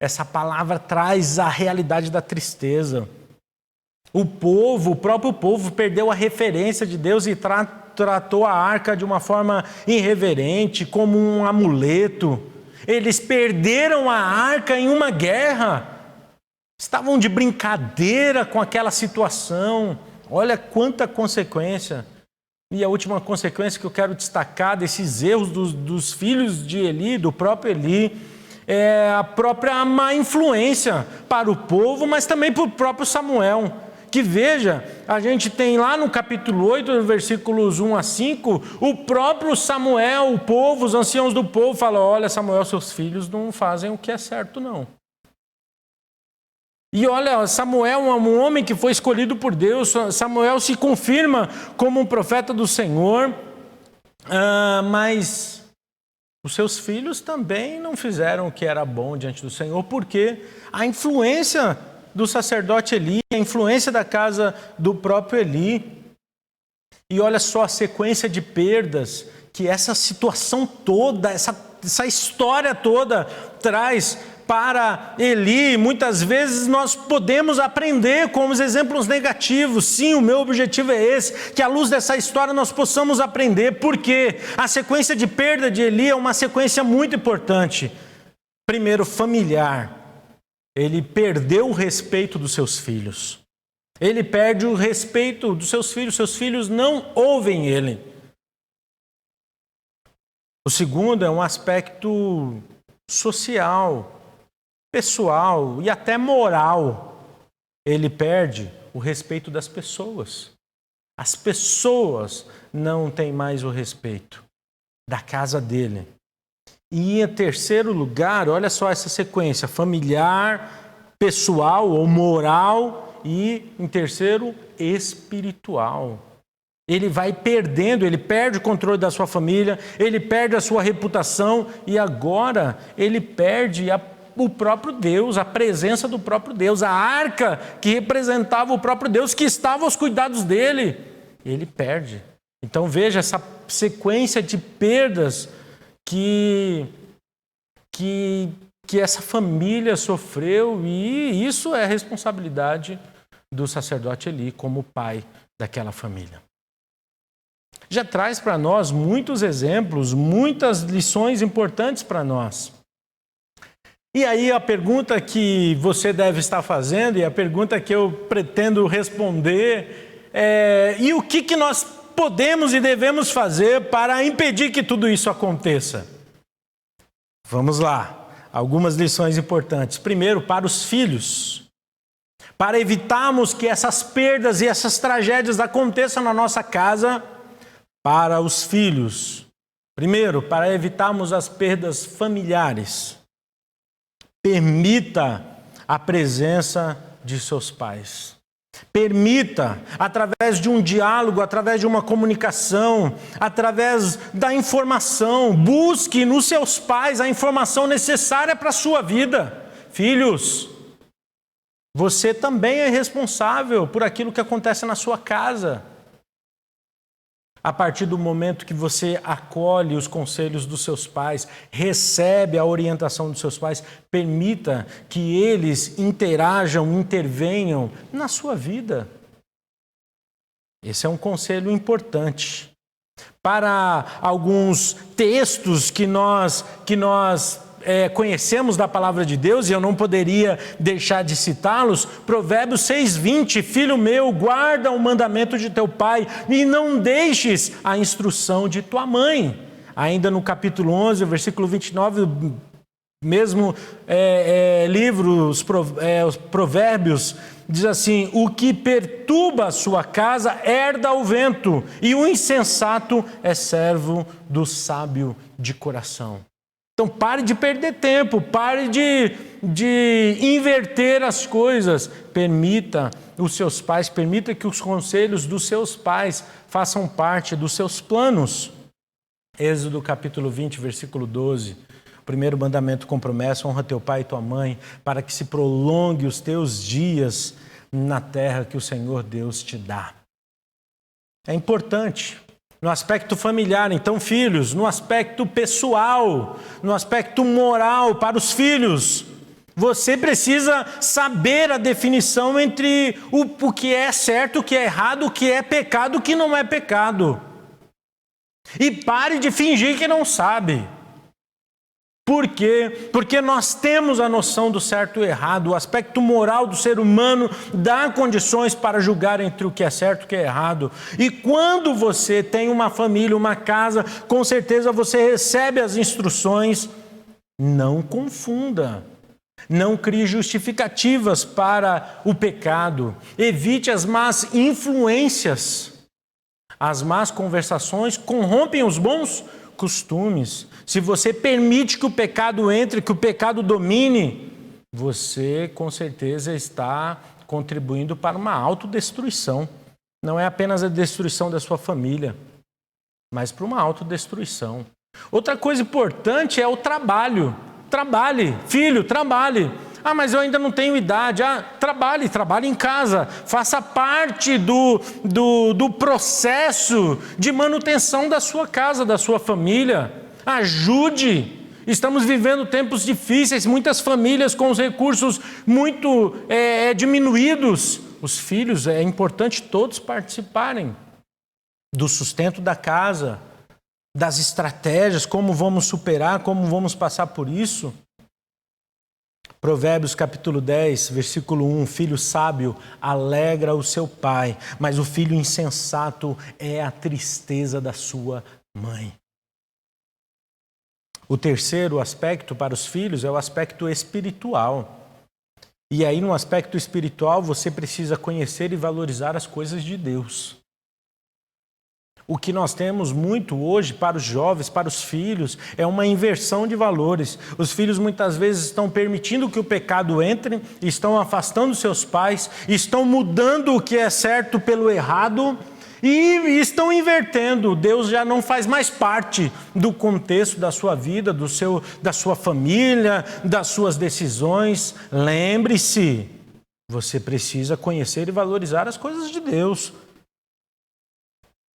Speaker 3: Essa palavra traz a realidade da tristeza. O próprio povo perdeu a referência de Deus e tratou a arca de uma forma irreverente, como um amuleto. Eles perderam a arca em uma guerra. Estavam de brincadeira com aquela situação. Olha quanta consequência. E a última consequência que eu quero destacar desses erros dos filhos de Eli, do próprio Eli, é a própria má influência para o povo, mas também para o próprio Samuel. Que veja, a gente tem lá no capítulo 8, versículos 1 a 5, o próprio Samuel, o povo, os anciãos do povo falam: olha, Samuel, seus filhos não fazem o que é certo, não. E olha, Samuel é um homem que foi escolhido por Deus. Samuel se confirma como um profeta do Senhor, mas os seus filhos também não fizeram o que era bom diante do Senhor, porque a influência do sacerdote Eli, a influência da casa do próprio Eli. E olha só a sequência de perdas que essa situação toda, essa história toda traz para Eli. Muitas vezes nós podemos aprender com os exemplos negativos. Sim, o meu objetivo é esse, que à luz dessa história nós possamos aprender, porque a sequência de perda de Eli é uma sequência muito importante. Primeiro, familiar. Ele perdeu o respeito dos seus filhos. Ele perde o respeito dos seus filhos não ouvem ele. O segundo é um aspecto social, pessoal e até moral. Ele perde o respeito das pessoas. As pessoas não têm mais o respeito da casa dele. E em terceiro lugar, olha só essa sequência: familiar, pessoal ou moral, e em terceiro, espiritual. Ele vai perdendo, ele perde o controle da sua família, ele perde a sua reputação e agora ele perde o próprio Deus, a presença do próprio Deus, a arca que representava o próprio Deus, que estava aos cuidados dele, ele perde. Então veja essa sequência de perdas que essa família sofreu, e isso é responsabilidade do sacerdote Eli como pai daquela família. Já traz para nós muitos exemplos, muitas lições importantes para nós. E aí a pergunta que você deve estar fazendo, e a pergunta que eu pretendo responder é: e o que nós podemos e devemos fazer para impedir que tudo isso aconteça? Vamos lá, algumas lições importantes. Primeiro, para os filhos. Para evitarmos que essas perdas e essas tragédias aconteçam na nossa casa, para os filhos. Primeiro, para evitarmos as perdas familiares, permita a presença de seus pais. Permita, através de um diálogo, através de uma comunicação, através da informação, busque nos seus pais a informação necessária para a sua vida. Filhos, você também é responsável por aquilo que acontece na sua casa. A partir do momento que você acolhe os conselhos dos seus pais, recebe a orientação dos seus pais, permita que eles interajam, intervenham na sua vida. Esse é um conselho importante. Para alguns textos que nós conhecemos da palavra de Deus, e eu não poderia deixar de citá-los, Provérbios 6:20, filho meu, guarda o mandamento de teu pai e não deixes a instrução de tua mãe. Ainda no capítulo 11, versículo 29, mesmo livro, os Provérbios, diz assim: o que perturba a sua casa herda o vento, e o insensato é servo do sábio de coração. Então pare de perder tempo, pare de inverter as coisas. Permita os seus pais, permita que os conselhos dos seus pais façam parte dos seus planos. Êxodo capítulo 20, versículo 12. O primeiro mandamento com promessa: honra teu pai e tua mãe, para que se prolongue os teus dias na terra que o Senhor Deus te dá. É importante. No aspecto familiar, então, filhos, no aspecto pessoal, no aspecto moral para os filhos, você precisa saber a definição entre o que é certo, o que é errado, o que é pecado, o que não é pecado. E pare de fingir que não sabe. Por quê? Porque nós temos a noção do certo e errado. O aspecto moral do ser humano dá condições para julgar entre o que é certo e o que é errado. E quando você tem uma família, uma casa, com certeza você recebe as instruções. Não confunda. Não crie justificativas para o pecado. Evite as más influências. As más conversações corrompem os bons costumes. Se você permite que o pecado entre, que o pecado domine, você com certeza está contribuindo para uma autodestruição. Não é apenas a destruição da sua família, mas para uma autodestruição. Outra coisa importante é o trabalho. Trabalhe, filho, trabalhe. Ah, mas eu ainda não tenho idade. Ah, trabalhe em casa. Faça parte do processo de manutenção da sua casa, da sua família. Ajude. Estamos vivendo tempos difíceis, muitas famílias com os recursos muito diminuídos. Os filhos, é importante todos participarem do sustento da casa, das estratégias, como vamos superar, como vamos passar por isso. Provérbios capítulo 10, versículo 1, filho sábio alegra o seu pai, mas o filho insensato é a tristeza da sua mãe. O terceiro aspecto para os filhos é o aspecto espiritual. E aí no aspecto espiritual você precisa conhecer e valorizar as coisas de Deus. O que nós temos muito hoje para os jovens, para os filhos, é uma inversão de valores. Os filhos muitas vezes estão permitindo que o pecado entre, estão afastando seus pais, estão mudando o que é certo pelo errado,
Speaker 6: E estão invertendo. Deus já não faz mais parte do contexto da sua vida, da sua família, das suas decisões. Lembre-se, você precisa conhecer e valorizar as coisas de Deus.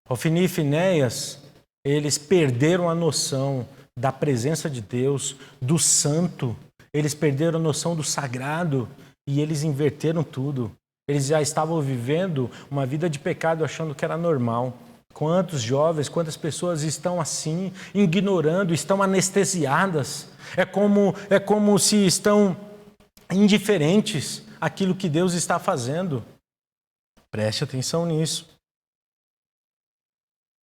Speaker 6: Ofni e Finéias, eles perderam a noção da presença de Deus, do santo. Eles perderam a noção do sagrado e eles inverteram tudo. Eles já estavam vivendo uma vida de pecado achando que era normal. Quantos jovens, quantas pessoas estão assim, ignorando, estão anestesiadas. É como se estão indiferentes àquilo que Deus está fazendo. Preste atenção nisso.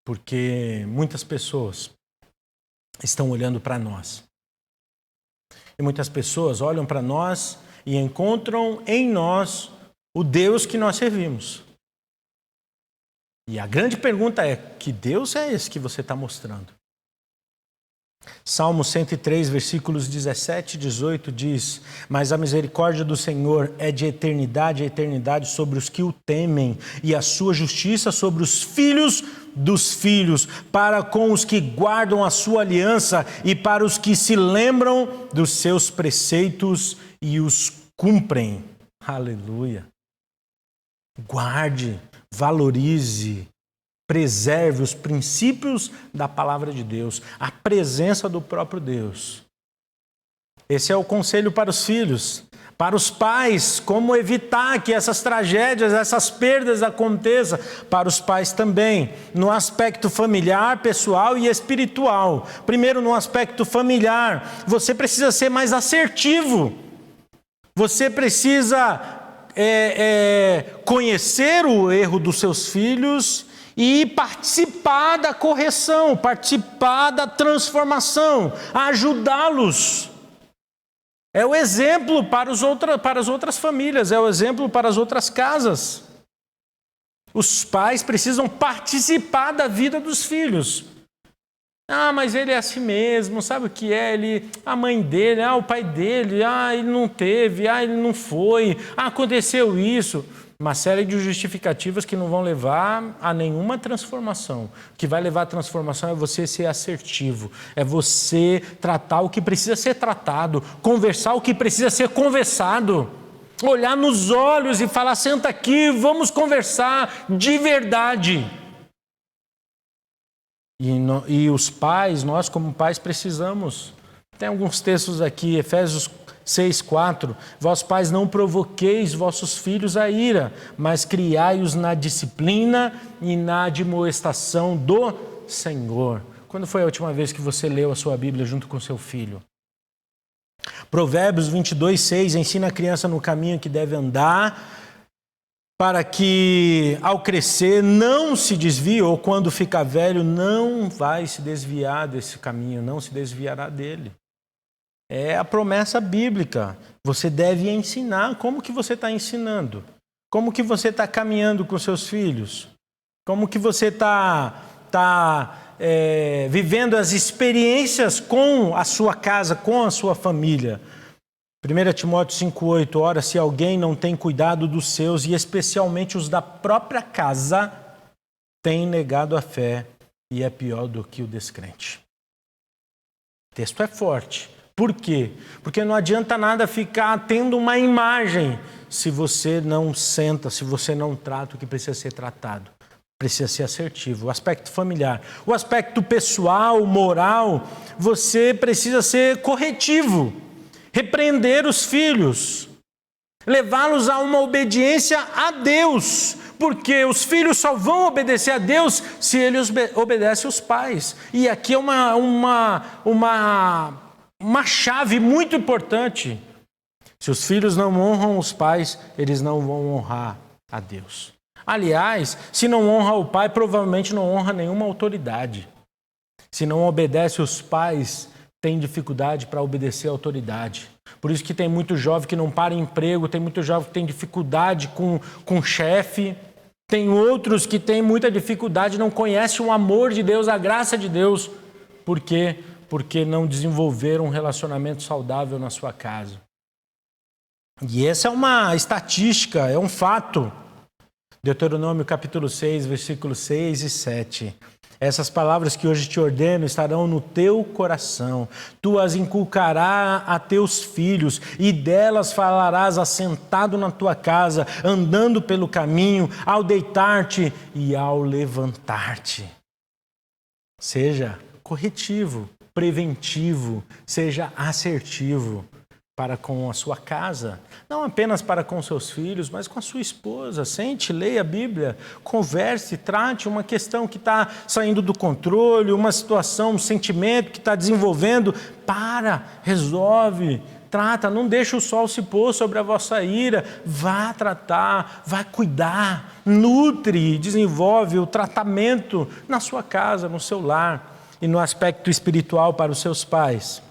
Speaker 6: Porque muitas pessoas estão olhando para nós. E muitas pessoas olham para nós e encontram em nós o Deus que nós servimos. E a grande pergunta é, que Deus é esse que você está mostrando? Salmo 103, versículos 17 e 18 diz: mas a misericórdia do Senhor é de eternidade a eternidade sobre os que o temem, e a sua justiça sobre os filhos dos filhos, para com os que guardam a sua aliança e para os que se lembram dos seus preceitos e os cumprem. Aleluia! Guarde, valorize, preserve os princípios da palavra de Deus, a presença do próprio Deus. Esse é o conselho para os filhos, para os pais, como evitar que essas tragédias, essas perdas aconteçam, para os pais também, no aspecto familiar, pessoal e espiritual. Primeiro, no aspecto familiar, você precisa ser mais assertivo, você precisa conhecer o erro dos seus filhos e participar da correção, participar da transformação, ajudá-los. É o exemplo para as outras famílias, é o exemplo para as outras casas. Os pais precisam participar da vida dos filhos. Ah, mas ele é assim mesmo, sabe o que é? A mãe dele, o pai dele, ele não teve, ele não foi, aconteceu isso. Uma série de justificativas que não vão levar a nenhuma transformação. O que vai levar à transformação é você ser assertivo, é você tratar o que precisa ser tratado, conversar o que precisa ser conversado, olhar nos olhos e falar, senta aqui, vamos conversar de verdade. E os pais, nós como pais precisamos. Tem alguns textos aqui, Efésios 6:4, vós pais não provoqueis vossos filhos a ira, mas criai-os na disciplina e na admoestação do Senhor. Quando foi a última vez que você leu a sua Bíblia junto com seu filho? Provérbios 22:6, ensina a criança no caminho que deve andar, para que ao crescer não se desvie, ou quando ficar velho não vai se desviar desse caminho, não se desviará dele. É a promessa bíblica. Você deve ensinar. Como que você está ensinando? Como que você está caminhando com seus filhos? Como que você está vivendo as experiências com a sua casa, com a sua família? 1 Timóteo 5:8, ora, se alguém não tem cuidado dos seus, e especialmente os da própria casa, tem negado a fé e é pior do que o descrente. O texto é forte. Por quê? Porque não adianta nada ficar tendo uma imagem se você não senta, se você não trata o que precisa ser tratado. Precisa ser assertivo. O aspecto familiar. O aspecto pessoal, moral, você precisa ser corretivo. Repreender os filhos, levá-los a uma obediência a Deus, porque os filhos só vão obedecer a Deus se eles obedecem aos pais. E aqui é uma chave muito importante. Se os filhos não honram os pais, eles não vão honrar a Deus. Aliás, se não honra o pai, provavelmente não honra nenhuma autoridade. Se não obedece os pais, tem dificuldade para obedecer a autoridade. Por isso que tem muito jovem que não para emprego, tem muito jovem que tem dificuldade com chefe, tem outros que têm muita dificuldade, não conhecem o amor de Deus, a graça de Deus. Por quê? Porque não desenvolveram um relacionamento saudável na sua casa. E essa é uma estatística, é um fato. Deuteronômio capítulo 6, versículos 6 e 7. Essas palavras que hoje te ordeno estarão no teu coração. Tu as inculcarás a teus filhos, e delas falarás assentado na tua casa, andando pelo caminho, ao deitar-te e ao levantar-te. Seja corretivo, preventivo, seja assertivo para com a sua casa, não apenas para com seus filhos, mas com a sua esposa. Sente, leia a Bíblia, converse, trate uma questão que está saindo do controle, uma situação, um sentimento que está desenvolvendo. Resolve, trata, não deixe o sol se pôr sobre a vossa ira. Vá tratar, vá cuidar, nutre, desenvolve o tratamento na sua casa, no seu lar e no aspecto espiritual para os seus pais.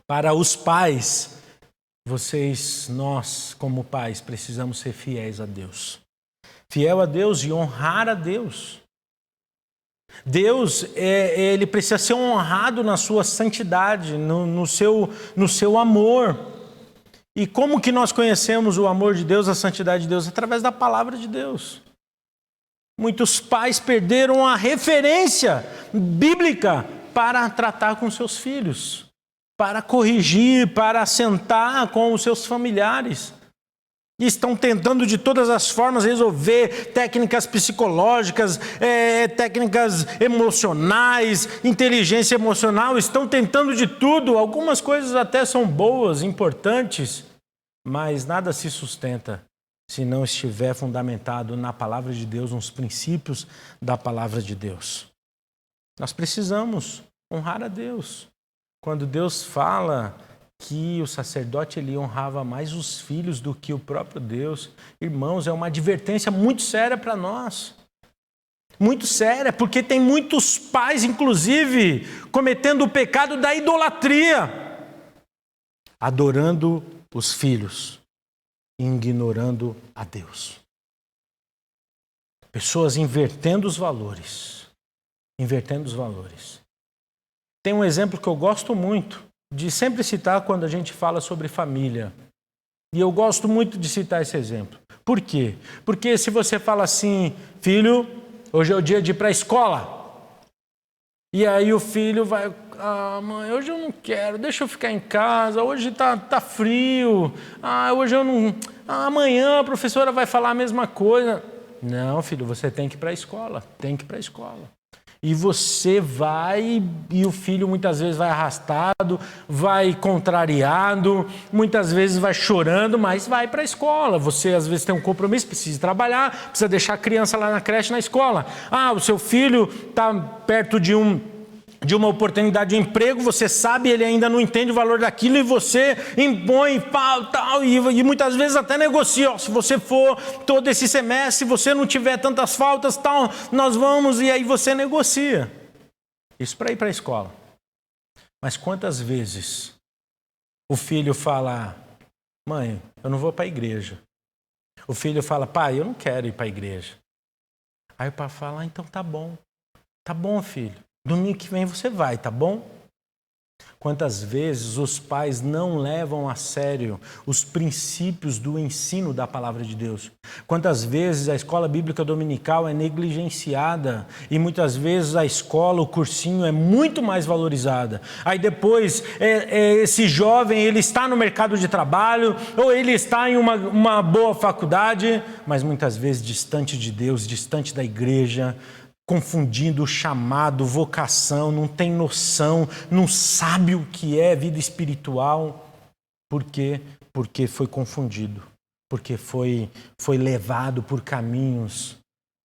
Speaker 6: Para os pais, nós como pais, precisamos ser fiéis a Deus. Fiel a Deus e honrar a Deus. Deus, ele precisa ser honrado na sua santidade, no seu amor. E como que nós conhecemos o amor de Deus, a santidade de Deus? Através da palavra de Deus. Muitos pais perderam a referência bíblica para tratar com seus filhos, para corrigir, para sentar com os seus familiares. E estão tentando de todas as formas resolver técnicas psicológicas, técnicas emocionais, inteligência emocional. Estão tentando de tudo. Algumas coisas até são boas, importantes, mas nada se sustenta se não estiver fundamentado na palavra de Deus, nos princípios da palavra de Deus. Nós precisamos honrar a Deus. Quando Deus fala que o sacerdote ele honrava mais os filhos do que o próprio Deus, irmãos, é uma advertência muito séria para nós. Muito séria, porque tem muitos pais, inclusive, cometendo o pecado da idolatria, adorando os filhos, ignorando a Deus. Pessoas invertendo os valores. Tem um exemplo que eu gosto muito de sempre citar quando a gente fala sobre família. E eu gosto muito de citar esse exemplo. Por quê? Porque se você fala assim, filho, hoje é o dia de ir para a escola. E aí o filho vai, mãe, hoje eu não quero, deixa eu ficar em casa, hoje tá frio, hoje eu não... amanhã a professora vai falar a mesma coisa. Não, filho, você tem que ir para a escola, E você vai, e o filho muitas vezes vai arrastado, vai contrariado, muitas vezes vai chorando, mas vai para a escola. Você às vezes tem um compromisso, precisa trabalhar, precisa deixar a criança lá na creche, na escola. O seu filho está perto de uma oportunidade de emprego, você sabe, ele ainda não entende o valor daquilo e você impõe tal, e muitas vezes até negocia. Se você for todo esse semestre, se você não tiver tantas faltas, tal, nós vamos, e aí você negocia. Isso para ir para a escola. Mas quantas vezes o filho fala, mãe, eu não vou para a igreja. O filho fala, pai, eu não quero ir para a igreja. Aí o pai fala, então tá bom, filho. Domingo que vem você vai, tá bom? Quantas vezes os pais não levam a sério os princípios do ensino da palavra de Deus? Quantas vezes a escola bíblica dominical é negligenciada e muitas vezes a escola, o cursinho é muito mais valorizada. Aí depois esse jovem ele está no mercado de trabalho ou ele está em uma boa faculdade, mas muitas vezes distante de Deus, distante da igreja, confundindo o chamado, vocação, não tem noção, não sabe o que é vida espiritual. Por quê? Porque foi confundido, porque foi levado por caminhos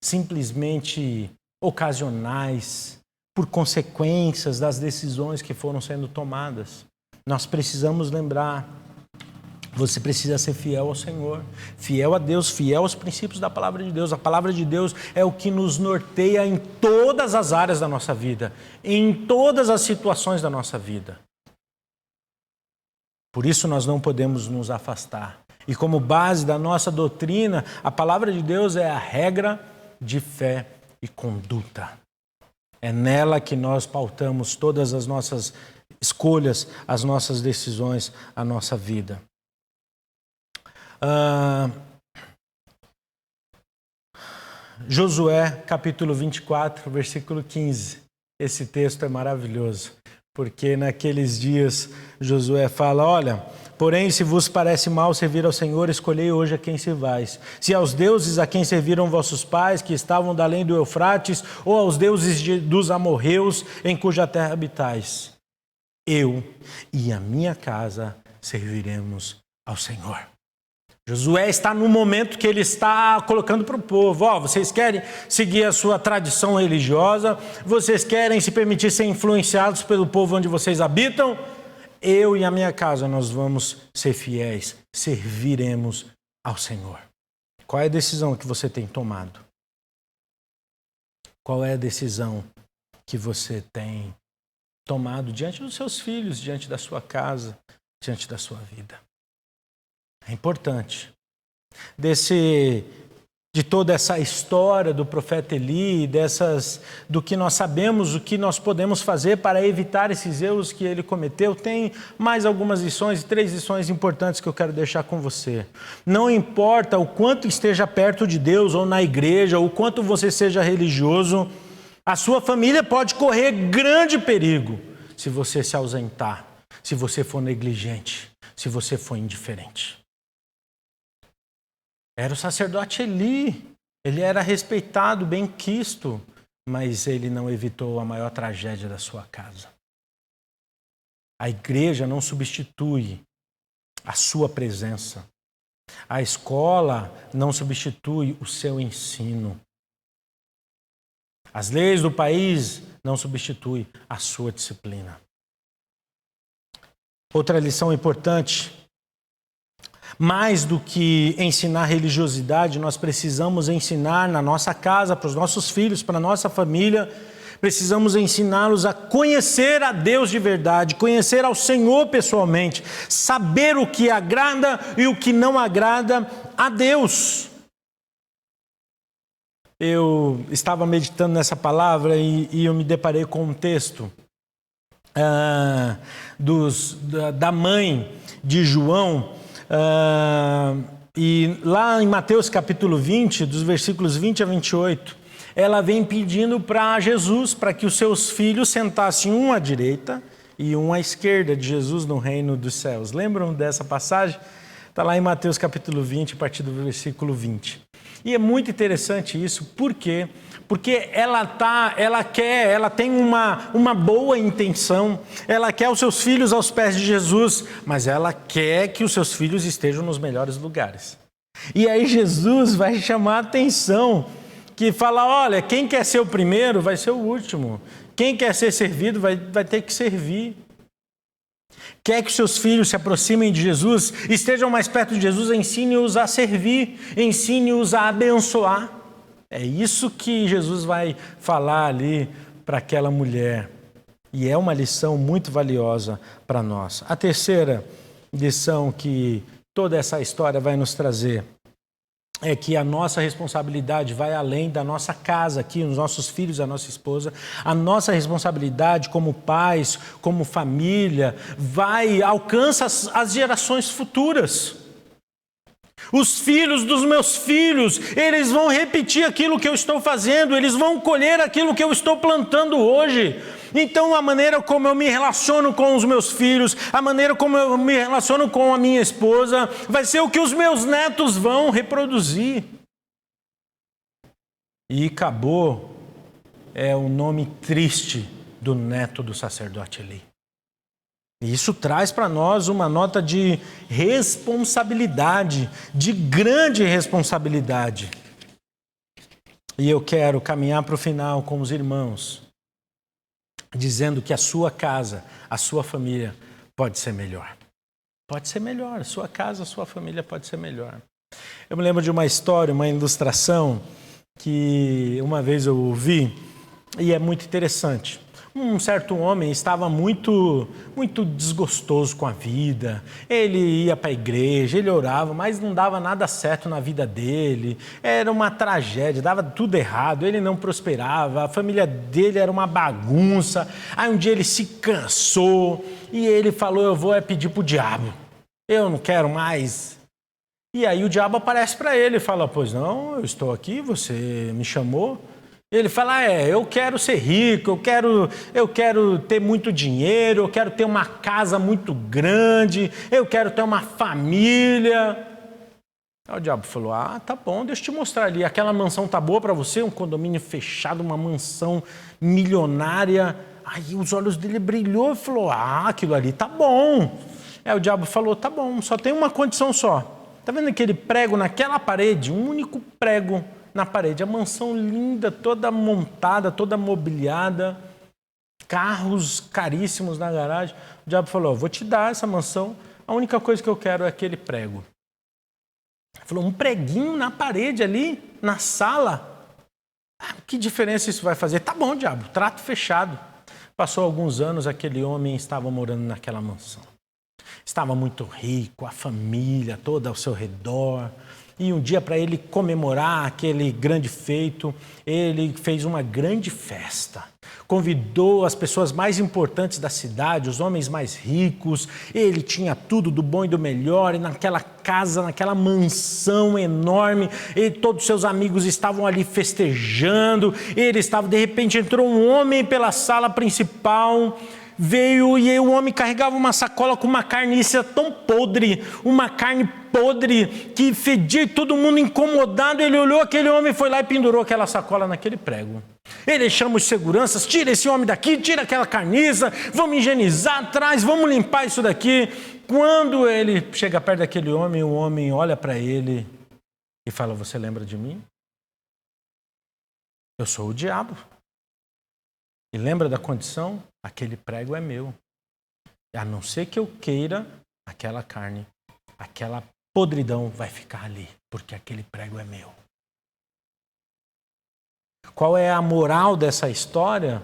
Speaker 6: simplesmente ocasionais, por consequências das decisões que foram sendo tomadas. Nós precisamos lembrar, você precisa ser fiel ao Senhor, fiel a Deus, fiel aos princípios da palavra de Deus. A palavra de Deus é o que nos norteia em todas as áreas da nossa vida, em todas as situações da nossa vida. Por isso nós não podemos nos afastar. E como base da nossa doutrina, a palavra de Deus é a regra de fé e conduta. É nela que nós pautamos todas as nossas escolhas, as nossas decisões, a nossa vida. Josué, capítulo 24, versículo 15. Esse texto é maravilhoso, porque naqueles dias Josué fala: olha, porém, se vos parece mal servir ao Senhor, escolhei hoje a quem servais. Se aos deuses a quem serviram vossos pais, que estavam da além do Eufrates, ou aos deuses dos amorreus, em cuja terra habitais, eu e a minha casa serviremos ao Senhor. Josué está no momento que ele está colocando para o povo: ó, vocês querem seguir a sua tradição religiosa, vocês querem se permitir ser influenciados pelo povo onde vocês habitam, eu e a minha casa, nós vamos ser fiéis, serviremos ao Senhor. Qual é a decisão que você tem tomado? Qual é a decisão que você tem tomado diante dos seus filhos, diante da sua casa, diante da sua vida? É importante. De toda essa história do profeta Eli, do que nós sabemos, o que nós podemos fazer para evitar esses erros que ele cometeu, tem mais algumas lições, 3 lições importantes que eu quero deixar com você. Não importa o quanto esteja perto de Deus ou na igreja, ou o quanto você seja religioso, a sua família pode correr grande perigo se você se ausentar, se você for negligente, se você for indiferente. Era o sacerdote Eli, ele era respeitado, bem-quisto, mas ele não evitou a maior tragédia da sua casa. A igreja não substitui a sua presença. A escola não substitui o seu ensino. As leis do país não substituem a sua disciplina. Outra lição importante: mais do que ensinar religiosidade, nós precisamos ensinar na nossa casa, para os nossos filhos, para a nossa família, precisamos ensiná-los a conhecer a Deus de verdade, conhecer ao Senhor pessoalmente, saber o que agrada e o que não agrada a Deus. Eu estava meditando nessa palavra e eu me deparei com um texto da mãe de João. E lá em Mateus capítulo 20, dos versículos 20 a 28, ela vem pedindo para Jesus, para que os seus filhos sentassem um à direita e um à esquerda de Jesus no reino dos céus. Lembram dessa passagem? Está lá em Mateus capítulo 20, a partir do versículo 20. E é muito interessante isso, por quê? Porque ela tem uma boa intenção, ela quer os seus filhos aos pés de Jesus, mas ela quer que os seus filhos estejam nos melhores lugares. E aí Jesus vai chamar a atenção, que fala: olha, quem quer ser o primeiro vai ser o último, quem quer ser servido vai ter que servir. Quer que os seus filhos se aproximem de Jesus, estejam mais perto de Jesus, ensine-os a servir, ensine-os a abençoar. É isso que Jesus vai falar ali para aquela mulher. E é uma lição muito valiosa para nós. A terceira lição que toda essa história vai nos trazer é que a nossa responsabilidade vai além da nossa casa aqui, os nossos filhos, a nossa esposa. A nossa responsabilidade como pais, como família, alcança as gerações futuras. Os filhos dos meus filhos, eles vão repetir aquilo que eu estou fazendo, eles vão colher aquilo que eu estou plantando hoje. Então, a maneira como eu me relaciono com os meus filhos, a maneira como eu me relaciono com a minha esposa, vai ser o que os meus netos vão reproduzir. E Icabô é o nome triste do neto do sacerdote Eli. E isso traz para nós uma nota de responsabilidade, de grande responsabilidade. E eu quero caminhar para o final com os irmãos, dizendo que a sua casa, a sua família pode ser melhor. Pode ser melhor, a sua casa, a sua família pode ser melhor. Eu me lembro de uma história, uma ilustração que uma vez eu ouvi e é muito interessante. Um certo homem estava muito desgostoso com a vida. Ele ia para a igreja, ele orava, mas não dava nada certo na vida dele. Era uma tragédia, dava tudo errado, ele não prosperava, a família dele era uma bagunça. Aí um dia ele se cansou e ele falou: eu vou pedir para o diabo. Eu não quero mais E aí o diabo aparece para ele e fala, pois não, eu estou aqui, você me chamou. Ele fala, eu quero ser rico, eu quero ter muito dinheiro, eu quero ter uma casa muito grande, eu quero ter uma família. Aí o diabo falou, tá bom, deixa eu te mostrar ali, aquela mansão tá boa para você, um condomínio fechado, uma mansão milionária. Aí os olhos dele brilhou e falou, aquilo ali tá bom. Aí o diabo falou, tá bom, só tem uma condição só. Tá vendo aquele prego naquela parede? Um único prego na parede. A mansão linda, toda montada, toda mobiliada. Carros caríssimos na garagem. O diabo falou, vou te dar essa mansão. A única coisa que eu quero é aquele prego. Ele falou, um preguinho na parede ali, na sala. Que diferença isso vai fazer? Tá bom, diabo, trato fechado. Passou alguns anos, aquele homem estava morando naquela mansão. Estava muito rico, a família toda ao seu redor. E um dia, para ele comemorar aquele grande feito, ele fez uma grande festa. Convidou as pessoas mais importantes da cidade, os homens mais ricos. Ele tinha tudo do bom e do melhor. E naquela casa, naquela mansão enorme, todos os seus amigos estavam ali festejando. De repente, entrou um homem pela sala principal. Veio e o homem carregava uma sacola com uma carniça tão podre, uma carne podre que fedia, todo mundo incomodado. Ele olhou aquele homem, foi lá e pendurou aquela sacola naquele prego. Ele chama os seguranças, tira esse homem daqui, tira aquela carniça, vamos higienizar atrás, vamos limpar isso daqui. Quando ele chega perto daquele homem, o homem olha para ele e fala, você lembra de mim? Eu sou o diabo. E lembra da condição? Aquele prego é meu. A não ser que eu queira, aquela carne, aquela podridão vai ficar ali, porque aquele prego é meu. Qual é a moral dessa história?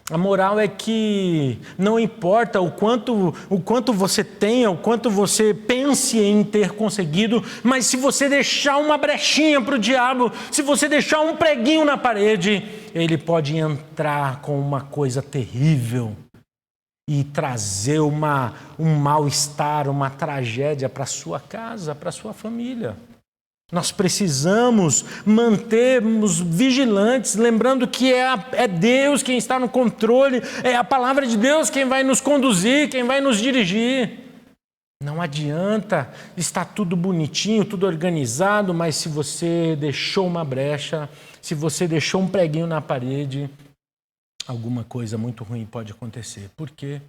Speaker 6: A moral é que não importa o quanto você tenha, o quanto você pense em ter conseguido, mas se você deixar uma brechinha para o diabo, se você deixar um preguinho na parede, ele pode entrar com uma coisa terrível e trazer um mal-estar, uma tragédia para a sua casa, para a sua família. Nós precisamos mantermos vigilantes, lembrando que é Deus quem está no controle, é a palavra de Deus quem vai nos conduzir, quem vai nos dirigir. Não adianta estar tudo bonitinho, tudo organizado, mas se você deixou uma brecha, se você deixou um preguinho na parede, alguma coisa muito ruim pode acontecer. Por quê?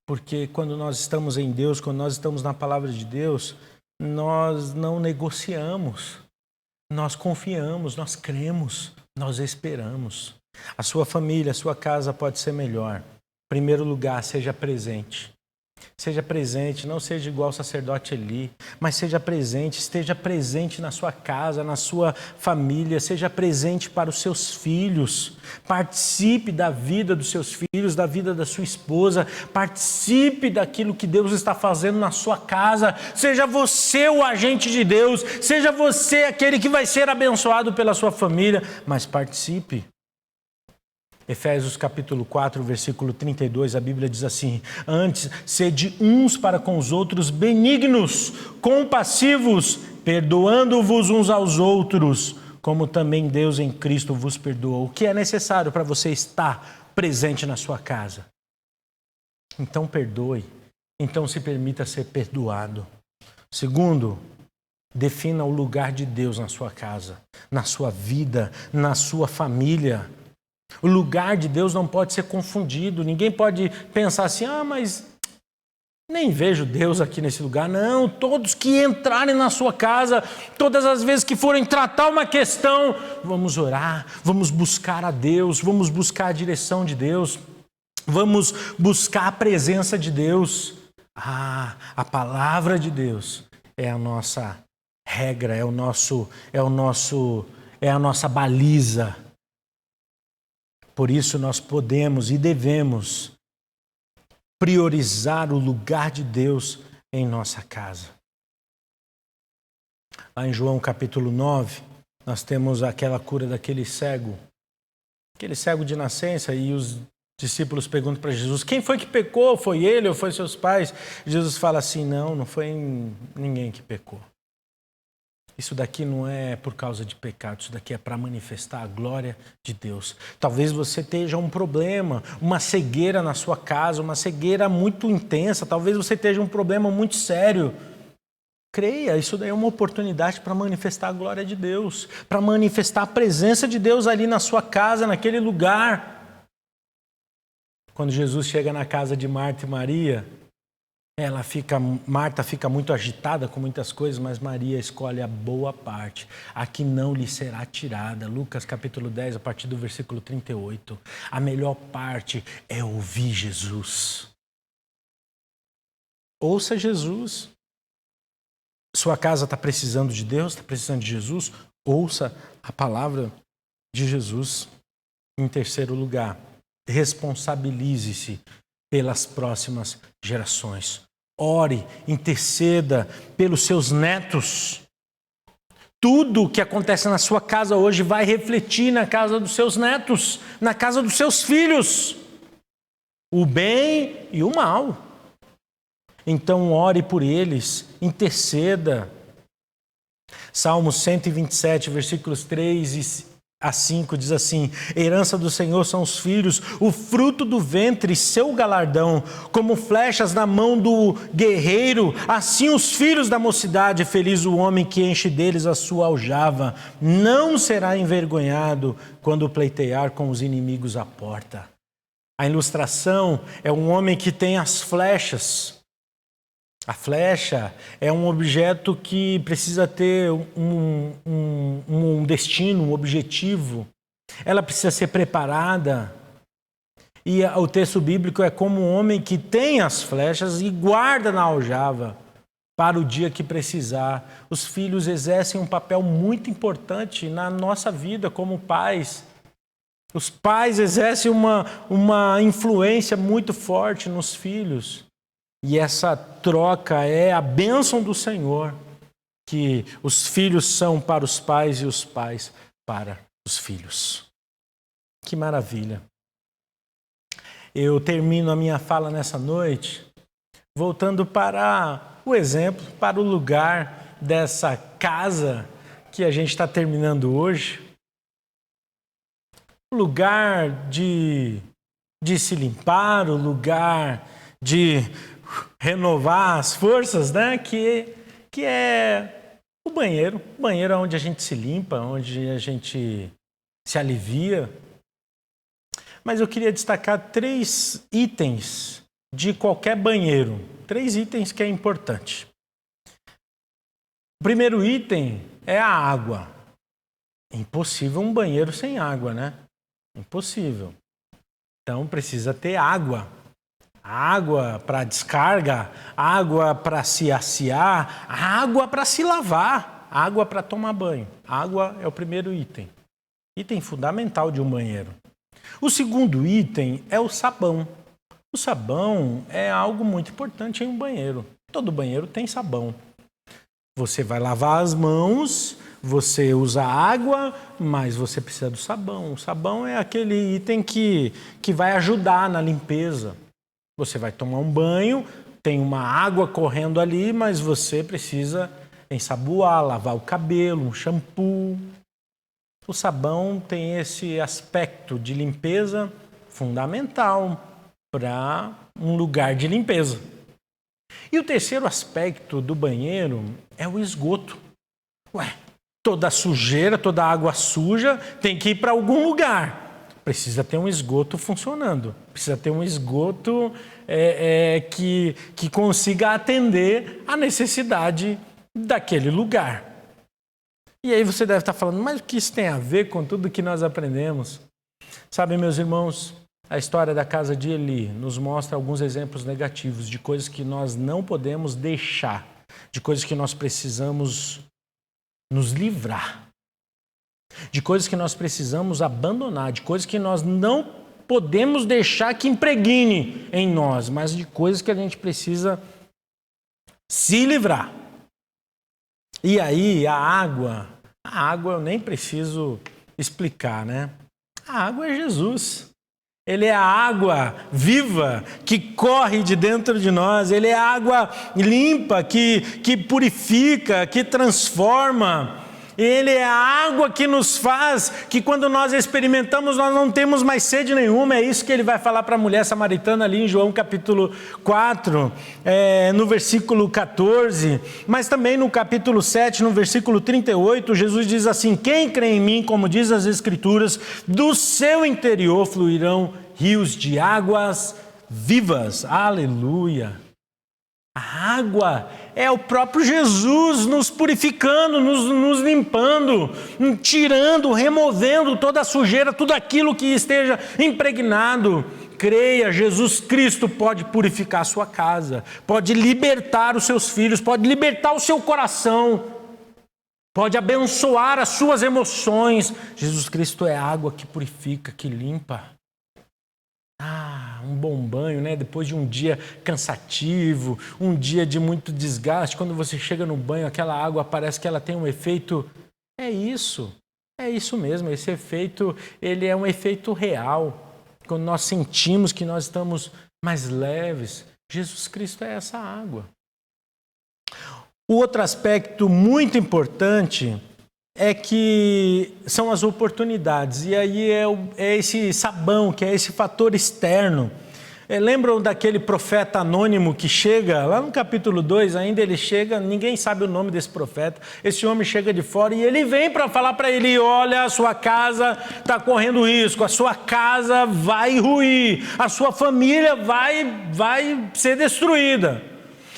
Speaker 6: Porque quando nós estamos em Deus, quando nós estamos na palavra de Deus, nós não negociamos, nós confiamos, nós cremos, nós esperamos. A sua família, a sua casa pode ser melhor. Em primeiro lugar, seja presente. Seja presente, não seja igual o sacerdote Eli, mas seja presente, esteja presente na sua casa, na sua família, seja presente para os seus filhos. Participe da vida dos seus filhos, da vida da sua esposa, participe daquilo que Deus está fazendo na sua casa. Seja você o agente de Deus, seja você aquele que vai ser abençoado pela sua família, mas participe. Efésios capítulo 4, versículo 32, a Bíblia diz assim: antes, sede uns para com os outros benignos, compassivos, perdoando-vos uns aos outros, como também Deus em Cristo vos perdoou. O que é necessário para você estar presente na sua casa? Então perdoe, então se permita ser perdoado. Segundo, defina o lugar de Deus na sua casa, na sua vida, na sua família. O lugar de Deus não pode ser confundido. Ninguém pode pensar assim, mas nem vejo Deus aqui nesse lugar. Não, todos que entrarem na sua casa, todas as vezes que forem tratar uma questão, vamos orar, vamos buscar a Deus, vamos buscar a direção de Deus, vamos buscar a presença de Deus. A palavra de Deus é a nossa regra, é a nossa baliza. Por isso nós podemos e devemos priorizar o lugar de Deus em nossa casa. Lá em João capítulo 9, nós temos aquela cura daquele cego de nascença, e os discípulos perguntam para Jesus, quem foi que pecou? Foi ele ou foi seus pais? Jesus fala assim, não foi ninguém que pecou. Isso daqui não é por causa de pecado, isso daqui é para manifestar a glória de Deus. Talvez você esteja um problema, uma cegueira na sua casa, uma cegueira muito intensa, talvez você esteja um problema muito sério. Creia, isso daí é uma oportunidade para manifestar a glória de Deus, para manifestar a presença de Deus ali na sua casa, naquele lugar. Quando Jesus chega na casa de Marta e Maria, Marta fica muito agitada com muitas coisas, mas Maria escolhe a boa parte, a que não lhe será tirada. Lucas capítulo 10, a partir do versículo 38. A melhor parte é ouvir Jesus. Ouça Jesus. Sua casa está precisando de Deus, está precisando de Jesus? Ouça a palavra de Jesus. Em terceiro lugar, responsabilize-se pelas próximas gerações. Ore, interceda pelos seus netos. Tudo o que acontece na sua casa hoje vai refletir na casa dos seus netos, na casa dos seus filhos. O bem e o mal. Então ore por eles, interceda. Salmo 127, versículos 3 a 5 diz assim: herança do Senhor são os filhos, o fruto do ventre, seu galardão. Como flechas na mão do guerreiro, assim os filhos da mocidade. Feliz o homem que enche deles a sua aljava. Não será envergonhado quando pleitear com os inimigos à porta. A ilustração é um homem que tem as flechas. A flecha é um objeto que precisa ter um destino, um objetivo. Ela precisa ser preparada. E o texto bíblico é como um homem que tem as flechas e guarda na aljava para o dia que precisar. Os filhos exercem um papel muito importante na nossa vida como pais. Os pais exercem uma influência muito forte nos filhos. E essa troca é a bênção do Senhor, que os filhos são para os pais e os pais para os filhos. Que maravilha! Eu termino a minha fala nessa noite voltando para o exemplo, para o lugar dessa casa que a gente está terminando hoje. O lugar de se limpar, o lugar de renovar as forças, né? Que é o banheiro. O banheiro é onde a gente se limpa, onde a gente se alivia. Mas eu queria destacar 3 itens de qualquer banheiro. 3 itens que é importante. O primeiro item é a água. É impossível um banheiro sem água, né? Impossível. Então precisa ter água. Água para descarga, água para se assear, água para se lavar, água para tomar banho. Água é o primeiro item. Item fundamental de um banheiro. O segundo item é o sabão. O sabão é algo muito importante em um banheiro. Todo banheiro tem sabão. Você vai lavar as mãos, você usa água, mas você precisa do sabão. O sabão é aquele item que vai ajudar na limpeza. Você vai tomar um banho, tem uma água correndo ali, mas você precisa ensaboar, lavar o cabelo, um shampoo. O sabão tem esse aspecto de limpeza fundamental para um lugar de limpeza. E o terceiro aspecto do banheiro é o esgoto. Toda sujeira, toda água suja tem que ir para algum lugar. Precisa ter um esgoto funcionando. Precisa ter um esgoto que consiga atender a necessidade daquele lugar. E aí você deve estar falando, mas o que isso tem a ver com tudo que nós aprendemos? Sabe, meus irmãos, a história da casa de Eli nos mostra alguns exemplos negativos de coisas que nós não podemos deixar, de coisas que nós precisamos nos livrar. De coisas que nós precisamos abandonar, de coisas que nós não podemos deixar que impregne em nós, mas de coisas que a gente precisa se livrar. E aí a água eu nem preciso explicar, né? A água é Jesus. Ele é a água viva que corre de dentro de nós. Ele é a água limpa que purifica, que transforma. Ele é a água que nos faz que quando nós experimentamos nós não temos mais sede nenhuma. É isso que ele vai falar para a mulher samaritana ali em João capítulo 4, no versículo 14. Mas também no capítulo 7, no versículo 38, Jesus diz assim: quem crê em mim, como diz as Escrituras, do seu interior fluirão rios de águas vivas. Aleluia! A água é o próprio Jesus nos purificando, nos limpando, tirando, removendo toda a sujeira, tudo aquilo que esteja impregnado. Creia, Jesus Cristo pode purificar a sua casa, pode libertar os seus filhos, pode libertar o seu coração, pode abençoar as suas emoções. Jesus Cristo é água que purifica, que limpa. Um bom banho, né? Depois de um dia cansativo, um dia de muito desgaste, quando você chega no banho, aquela água parece que ela tem um efeito. É isso mesmo, esse efeito, ele é um efeito real. Quando nós sentimos que nós estamos mais leves, Jesus Cristo é essa água. O outro aspecto muito importante é que são as oportunidades, e aí é esse sabão, que é esse fator externo. Lembram daquele profeta anônimo que chega, lá no capítulo 2 ainda ele chega, ninguém sabe o nome desse profeta, esse homem chega de fora e ele vem para falar para ele: olha, a sua casa está correndo risco, a sua casa vai ruir, a sua família vai ser destruída.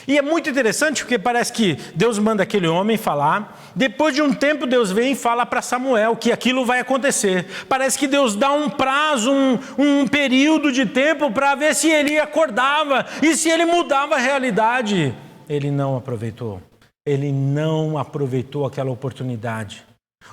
Speaker 6: E é muito interessante porque parece que Deus manda aquele homem falar, depois de um tempo Deus vem e fala para Samuel que aquilo vai acontecer. Parece que Deus dá um prazo, um período de tempo para ver se ele acordava e se ele mudava a realidade. Ele não aproveitou aquela oportunidade.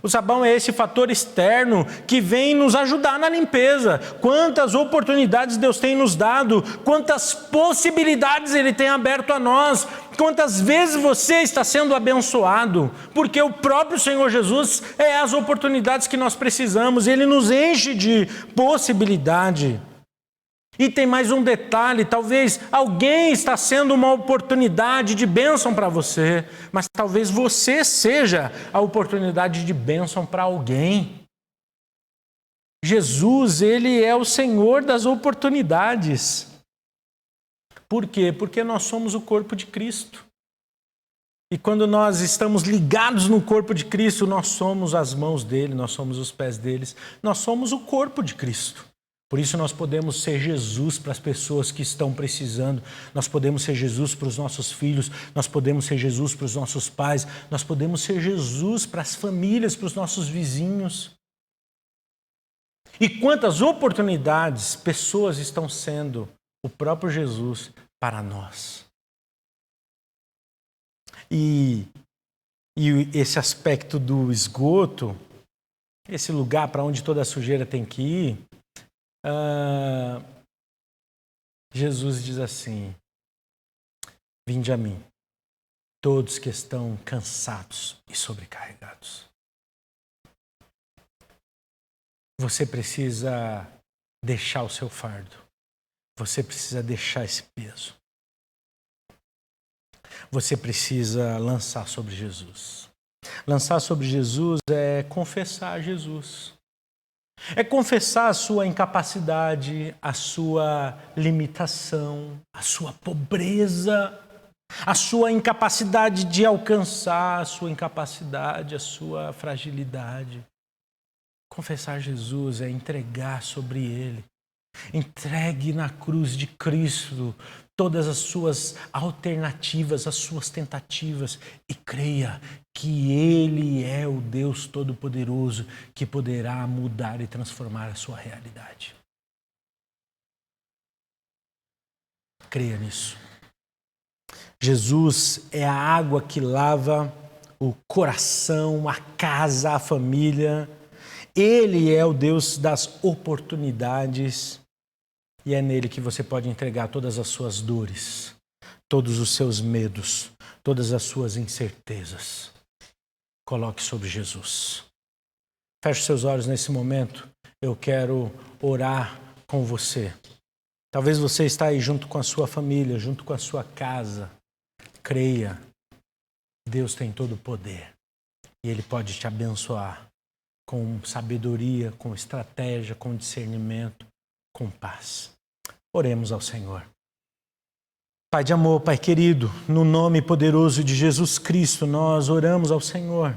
Speaker 6: O sabão é esse fator externo que vem nos ajudar na limpeza. Quantas oportunidades Deus tem nos dado, quantas possibilidades Ele tem aberto a nós, quantas vezes você está sendo abençoado, porque o próprio Senhor Jesus é as oportunidades que nós precisamos, Ele nos enche de possibilidade. E tem mais um detalhe: talvez alguém está sendo uma oportunidade de bênção para você, mas talvez você seja a oportunidade de bênção para alguém. Jesus, Ele é o Senhor das oportunidades. Por quê? Porque nós somos o corpo de Cristo. E quando nós estamos ligados no corpo de Cristo, nós somos as mãos dele, nós somos os pés deles, nós somos o corpo de Cristo. Por isso nós podemos ser Jesus para as pessoas que estão precisando, nós podemos ser Jesus para os nossos filhos, nós podemos ser Jesus para os nossos pais, nós podemos ser Jesus para as famílias, para os nossos vizinhos. E quantas oportunidades pessoas estão sendo o próprio Jesus para nós. E esse aspecto do esgoto, esse lugar para onde toda a sujeira tem que ir, Jesus diz assim: vinde a mim, todos que estão cansados e sobrecarregados. Você precisa deixar o seu fardo. Você precisa deixar esse peso. Você precisa lançar sobre Jesus. Lançar sobre Jesus é confessar Jesus. É confessar a sua incapacidade, a sua limitação, a sua pobreza, a sua incapacidade de alcançar, a sua incapacidade, a sua fragilidade. Confessar Jesus é entregar sobre Ele. Entregue na cruz de Cristo todas as suas alternativas, as suas tentativas e creia que Ele é o Deus Todo-Poderoso que poderá mudar e transformar a sua realidade. Creia nisso. Jesus é a água que lava o coração, a casa, a família. Ele é o Deus das oportunidades e é nele que você pode entregar todas as suas dores, todos os seus medos, todas as suas incertezas. Coloque sobre Jesus. Feche seus olhos nesse momento. Eu quero orar com você. Talvez você está aí junto com a sua família, junto com a sua casa. Creia, Deus tem todo o poder e Ele pode te abençoar com sabedoria, com estratégia, com discernimento, com paz. Oremos ao Senhor. Pai de amor, Pai querido, no nome poderoso de Jesus Cristo, nós oramos ao Senhor.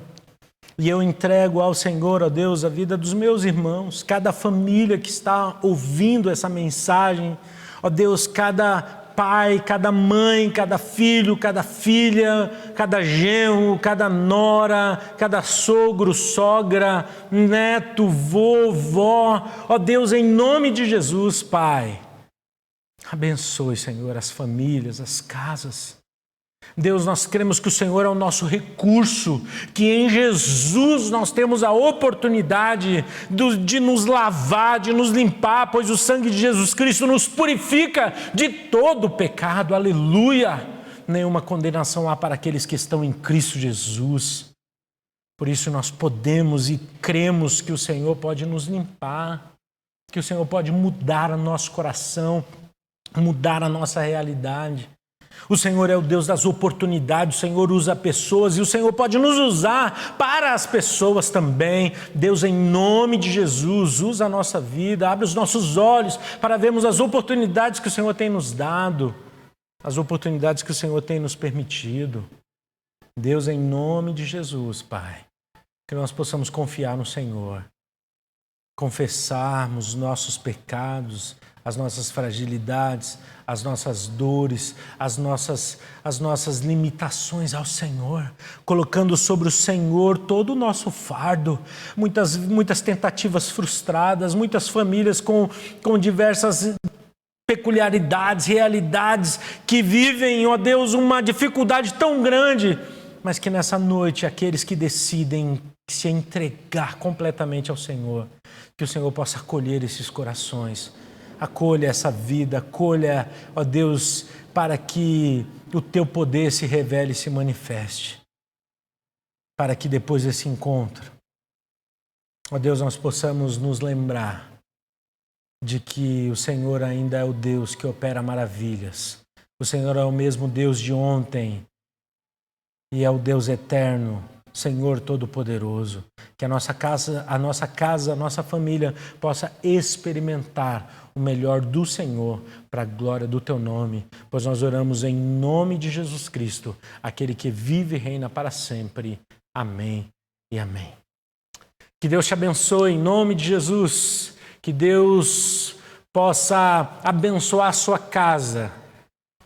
Speaker 6: E eu entrego ao Senhor, ó Deus, a vida dos meus irmãos, cada família que está ouvindo essa mensagem, ó Deus, cada pai, cada mãe, cada filho, cada filha, cada genro, cada nora, cada sogro, sogra, neto, vovó, ó Deus, em nome de Jesus, Pai, abençoe, Senhor, as famílias, as casas. Deus, nós cremos que o Senhor é o nosso recurso, que em Jesus nós temos a oportunidade de nos lavar, de nos limpar, pois o sangue de Jesus Cristo nos purifica de todo pecado, aleluia! Nenhuma condenação há para aqueles que estão em Cristo Jesus. Por isso nós podemos e cremos que o Senhor pode nos limpar, que o Senhor pode mudar o nosso coração, mudar a nossa realidade. O Senhor é o Deus das oportunidades, o Senhor usa pessoas e o Senhor pode nos usar para as pessoas também. Deus, em nome de Jesus, usa a nossa vida, abre os nossos olhos para vermos as oportunidades que o Senhor tem nos dado, as oportunidades que o Senhor tem nos permitido. Deus, em nome de Jesus, Pai, que nós possamos confiar no Senhor, confessarmos os nossos pecados, as nossas fragilidades, as nossas dores, as nossas limitações ao Senhor, colocando sobre o Senhor todo o nosso fardo, muitas tentativas frustradas, muitas famílias com diversas peculiaridades, realidades, que vivem, ó Deus, uma dificuldade tão grande, mas que nessa noite aqueles que decidem se entregar completamente ao Senhor, que o Senhor possa acolher esses corações, acolha essa vida, acolha, ó Deus, para que o Teu poder se revele e se manifeste. Para que depois desse encontro, ó Deus, nós possamos nos lembrar de que o Senhor ainda é o Deus que opera maravilhas. O Senhor é o mesmo Deus de ontem e é o Deus eterno, Senhor Todo-Poderoso. Que a nossa casa, a nossa família possa experimentar o melhor do Senhor para a glória do Teu nome, pois nós oramos em nome de Jesus Cristo, aquele que vive e reina para sempre. Amém e amém. Que Deus te abençoe em nome de Jesus, que Deus possa abençoar a sua casa.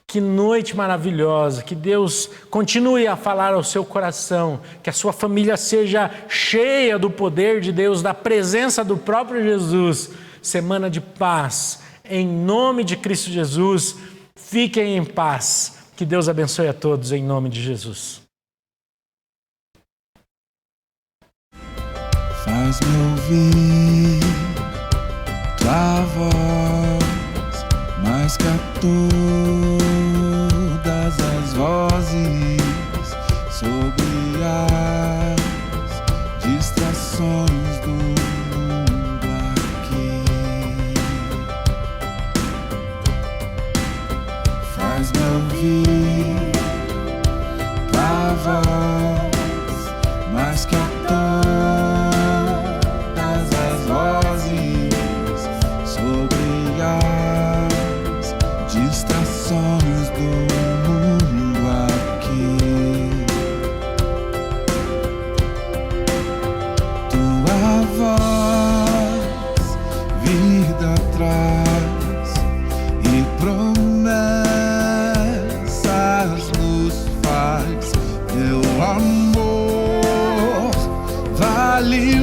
Speaker 6: Que noite maravilhosa, que Deus continue a falar ao seu coração, que a sua família seja cheia do poder de Deus, da presença do próprio Jesus. Semana de paz, em nome de Cristo Jesus, fiquem em paz. Que Deus abençoe a todos em nome de Jesus.
Speaker 5: Faz-me ouvir tua voz, mais que a todas as vozes, sobre as distrações do mundo aqui. Faz-me ouvir tua voz, mais que a todas as vozes, sobre as distrações do mundo aqui. Tua voz, vida traz e promessas nos faz. Teu amor vale